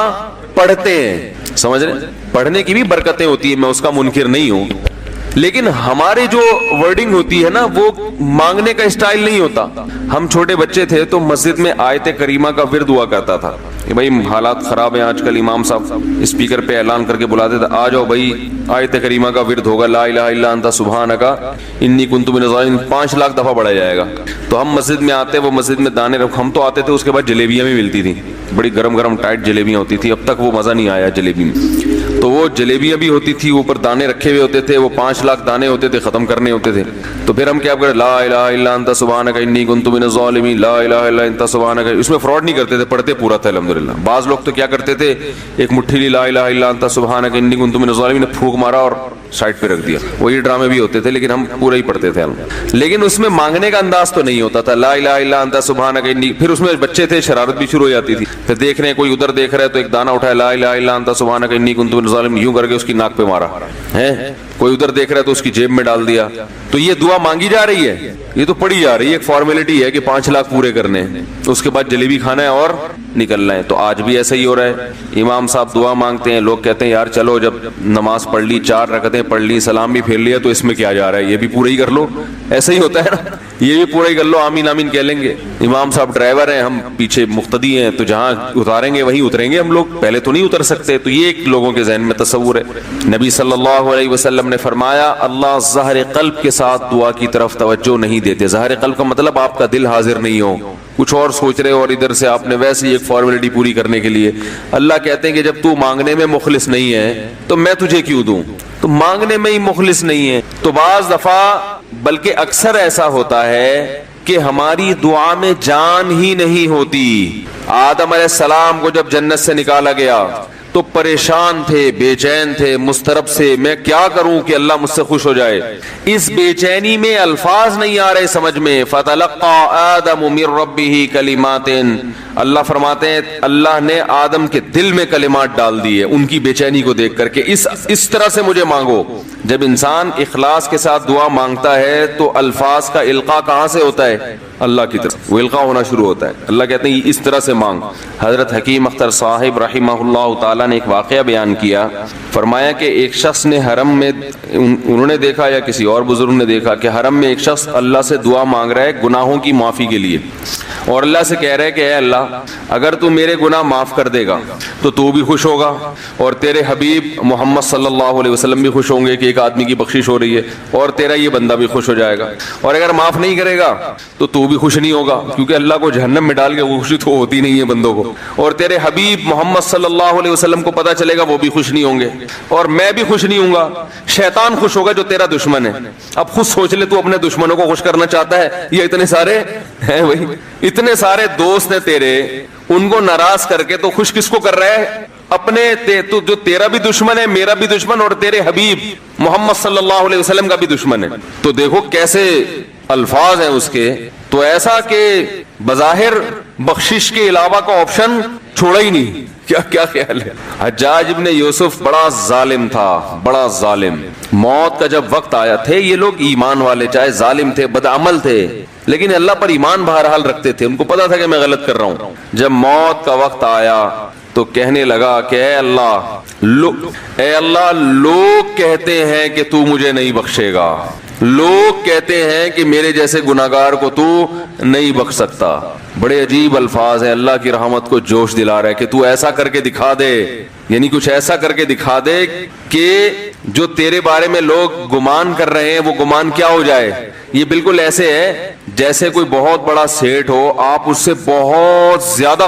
Speaker 3: پڑھتے ہیں. سمجھ رہے ہیں؟ پڑھنے کی بھی برکتیں ہوتی ہیں، میں اس کا منکر نہیں ہوں، لیکن ہمارے جو ورڈنگ ہوتی ہے نا وہ مانگنے کا اسٹائل نہیں ہوتا. ہم چھوٹے بچے تھے تو مسجد میں آیت کریمہ کا ورد ہوا کرتا تھا کہ بھائی حالات خراب ہیں آج کل، امام صاحب اسپیکر پہ اعلان کر کے بلاتے تھے آ جاؤ بھائی آیت کریمہ کا ورد ہوگا، لا الہ الا انت سبحانک انی کنت من الظالمین، 5 لاکھ دفعہ پڑھا جائے گا. تو ہم مسجد میں آتے، وہ مسجد میں دانے ہم تو آتے تھے، اس کے بعد جلیبیاں بھی ملتی تھیں، بڑی گرم گرم ٹائٹ جلیبیاں ہوتی تھی. اب تک وہ مزہ نہیں آیا جلیبی میں. تو وہ جلیبیاں بھی ہوتی تھی، اوپر دانے رکھے ہوئے ہوتے تھے، وہ 5 لاکھ دانے ہوتے تھے، ختم کرنے ہوتے تھے. تو پھر ہم کیا کریں، لا الہ الا انت سبحانک انی کنت من الظالمین، لا الہ الا انت سبحانک. اس میں فراڈ نہیں کرتے تھے، پڑھتے پورا تھا الحمدللہ. بعض لوگ تو کیا کرتے تھے، ایک مٹھی لی لا الہ الا انت سبحانک انی کنت من الظالمین، پھونک مارا اور سائڈ پہ رکھ دیا. وہی ڈرامے بھی ہوتے تھے لیکن ہم پورا ہی پڑھتے تھے. لیکن اس میں مانگنے کا انداز تو نہیں ہوتا تھا، لا الہ الا انت سبحانک انی. پھر اس میں بچے تھے، شرارت بھی شروع ہو جاتی تھی. پھر دیکھ رہے ہیں کوئی ادھر دیکھ رہا ہے تو ایک دانہ اٹھایا، لا الہ الا انت سبحانک انی کنت من الظالمین، یوں کر کے اس کی ناک پہ مارا ہے. کوئی ادھر دیکھ رہا ہے تو اس کی جیب میں ڈال دیا. تو یہ دعا مانگی جا رہی ہے، یہ تو پڑھی جا رہی ہے، ایک فارمیلٹی ہے کہ 5 لاکھ پورے کرنے ہیں، اس کے بعد جلیبی کھانا ہے اور نکلنا ہے. تو آج بھی ایسا ہی ہو رہا ہے. امام صاحب دعا مانگتے ہیں، لوگ کہتے ہیں یار چلو جب نماز پڑھ لی، 4 رکعتیں پڑھ لی، سلام بھی پھیر لیا تو اس میں کیا جا رہا ہے، یہ بھی پورا ہی کر لو. ایسا ہی ہوتا ہے نا. یہ بھی پورا ہی کر لو، آمین آمین کہہ لیں گے. امام صاحب ڈرائیور ہیں، ہم پیچھے مقتدی ہیں، تو جہاں اتاریں گے وہیں اتریں گے ہم لوگ، پہلے تو نہیں اتر سکتے. تو یہ ایک لوگوں کے ذہن میں تصور ہے. نبی صلی اللہ علیہ وسلم نے فرمایا اللہ ظاہر قلب کے ساتھ دعا کی طرف توجہ نہیں دیتے. ظاہر قلب کا مطلب آپ کا دل حاضر نہیں ہو، کچھ اور سوچ رہے ہو، اور ادھر سے آپ نے ویسے ہی ایک فارمیلٹی پوری کرنے کے لیے. اللہ کہتے ہیں کہ جب تو مانگنے میں مخلص نہیں ہے تو میں تجھے کیوں دوں؟ تو مانگنے میں ہی مخلص نہیں ہے. تو بعض دفعہ بلکہ اکثر ایسا ہوتا ہے کہ ہماری دعا میں جان ہی نہیں ہوتی. آدم علیہ السلام کو جب جنت سے نکالا گیا تو پریشان تھے، بے چین تھے، مضطرب سے، میں کیا کروں کہ اللہ مجھ سے خوش ہو جائے. اس بے چینی میں الفاظ نہیں آ رہے سمجھ میں. فَتَلَقَّى آدَمُ مِن رَبِّهِ كَلِمَاتٍ، اللہ فرماتے ہیں اللہ نے آدم کے دل میں کلمات ڈال دیے ان کی بے چینی کو دیکھ کر کے اس طرح سے مجھے مانگو. جب انسان اخلاص کے ساتھ دعا مانگتا ہے تو الفاظ کا القاء کہاں سے ہوتا ہے؟ اللہ کی طرف وہ القاء ہونا شروع ہوتا ہے. اللہ کہتے ہیں اس طرح سے مانگ. حضرت حکیم اختر صاحب رحمہ اللہ تعالیٰ نے ایک واقعہ بیان کیا. فرمایا کہ ایک شخص نے حرم میں، انہوں نے دیکھا یا کسی اور بزرگ نے دیکھا کہ حرم میں ایک شخص اللہ سے دعا مانگ رہا ہے گناہوں کی معافی کے لیے، اور اللہ سے کہہ رہا ہے کہ اے اللہ اگر تو میرے گناہ معاف کر دے گا تو بھی خوش ہوگا، اور تیرے حبیب محمد صلی اللہ علیہ وسلم بھی خوش ہوں گے کہ ایک آدمی کی بخشش ہو رہی ہے، اور تیرا یہ بندہ بھی خوش ہو جائے گا. اور اگر معاف نہیں کرے گا تو بھی خوش نہیں ہوگا، کیونکہ اللہ کو جہنم میں ڈال کے خوشی تو ہوتی نہیں ہے بندوں کو. اور تیرے حبیب محمد صلی اللہ علیہ وسلم کو پتا چلے گا وہ بھی خوش نہیں ہوں گے، اور میں بھی خوش نہیں ہوں گا. شیطان خوش ہوگا جو تیرا دشمن ہے. اب خود سوچ لے تو اپنے دشمنوں کو خوش کرنا چاہتا ہے، یہ اتنے سارے ہیں بھائی، اتنے سارے دوست ہیں تیرے، ان کو ناراض کر کے تو خوش کس کو کر رہا ہے؟ اپنے تو جو تیرا بھی دشمن ہے، میرا بھی دشمن، اور تیرے حبیب محمد صلی اللہ علیہ وسلم کا بھی دشمن ہے. تو دیکھو کیسے الفاظ ہیں اس کے. تو ایسا کہ بظاہر بخشش کے علاوہ کا آپشن چھوڑا ہی نہیں. کیا خیال ہے؟ حجاج ابن یوسف بڑا ظالم تھا، بڑا ظالم. موت کا جب وقت آیا تھے یہ لوگ ایمان والے، چاہے ظالم تھے، بدعمل تھے، لیکن اللہ پر ایمان بہرحال رکھتے تھے. ان کو پتا تھا کہ میں غلط کر رہا ہوں. جب موت کا وقت آیا تو کہنے لگا کہ اے اللہ لوگ کہتے ہیں کہ تو مجھے نہیں بخشے گا، لوگ کہتے ہیں کہ میرے جیسے گناہگار کو تو نہیں بخش سکتا. بڑے عجیب الفاظ ہیں. اللہ کی رحمت کو جوش دلا رہا ہے کہ تو ایسا کر کے دکھا دے، یعنی کچھ ایسا کر کے دکھا دے کہ جو تیرے بارے میں لوگ گمان کر رہے ہیں وہ گمان کیا ہو جائے. یہ بالکل ایسے ہے جیسے کوئی بہت بڑا سیٹ ہو، آپ اس سے بہت زیادہ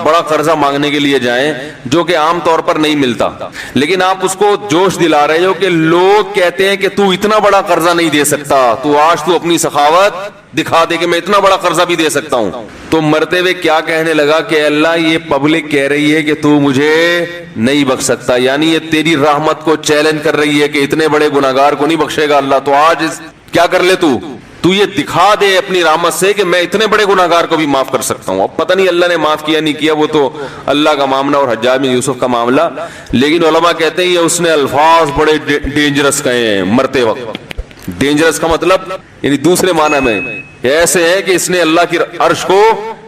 Speaker 3: بڑا قرضہ مانگنے کے لیے جائیں جو کہ عام طور پر نہیں ملتا، لیکن آپ اس کو جوش دلا رہے ہو کہ لوگ کہتے ہیں کہ تو اتنا بڑا قرضہ نہیں دے سکتا، تو آج تو اپنی سخاوت دکھا دے کہ میں اتنا بڑا قرضہ بھی دے سکتا ہوں. تو مرتے ہوئے کیا کہنے لگا کہ اللہ یہ پبلک کہہ رہی ہے کہ تو مجھے نہیں بخش سکتا، یعنی یہ تیری رحمت کو چیلنج کر رہی ہے کہ اتنے بڑے گناہگار کو نہیں بخشے گا اللہ. تو آج کیا کر لے تو یہ دکھا دے اپنی رحمت سے کہ میں اتنے بڑے گناہگار کو بھی معاف کر سکتا ہوں. اب پتہ نہیں اللہ نے معاف کیا نہیں کیا، وہ تو اللہ کا معاملہ اور حجاج بن یوسف کا معاملہ. لیکن علماء کہتے ہیں یہ اس نے الفاظ بڑے ڈینجرس کہے ہیں مرتے وقت. ڈینجرس کا مطلب یعنی دوسرے معنی میں ایسے ہے کہ اس نے اللہ کی عرش کو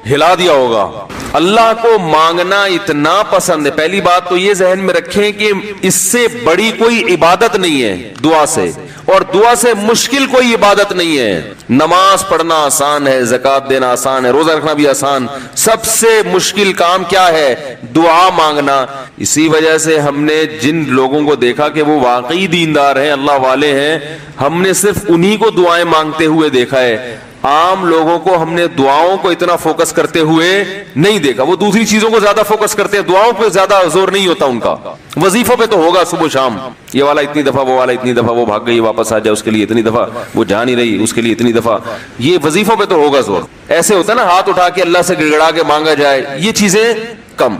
Speaker 3: ہلا دیا ہوگا. اللہ کو مانگنا اتنا پسند ہے. پہلی بات تو یہ ذہن میں رکھیں کہ اس سے بڑی کوئی عبادت نہیں ہے دعا سے، اور دعا سے مشکل کوئی عبادت نہیں ہے. نماز پڑھنا آسان ہے، زکوٰۃ دینا آسان ہے، روزہ رکھنا بھی آسان. سب سے مشکل کام کیا ہے؟ دعا مانگنا. اسی وجہ سے ہم نے جن لوگوں کو دیکھا کہ وہ واقعی دیندار ہیں، اللہ والے ہیں، ہم نے صرف انہی کو دعائیں مانگتے ہوئے دیکھا ہے. عام لوگوں کو ہم نے دعاؤں کو اتنا فوکس کرتے ہوئے نہیں دیکھا. وہ دوسری چیزوں کو زیادہ فوکس کرتے ہیں، دعاؤں پہ زیادہ زور نہیں ہوتا ان کا. وظیفوں پہ تو ہوگا صبح شام، یہ والا اتنی دفعہ، وہ والا اتنی دفعہ، وہ بھاگ گئی واپس آ جائے اس کے لیے اتنی دفعہ، وہ جا نہیں رہی اس کے لیے اتنی دفعہ. یہ وظیفوں پہ تو ہوگا زور. ایسے ہوتا ہے نا ہاتھ اٹھا کے اللہ سے گڑگڑا کے مانگا جائے، یہ چیزیں کم.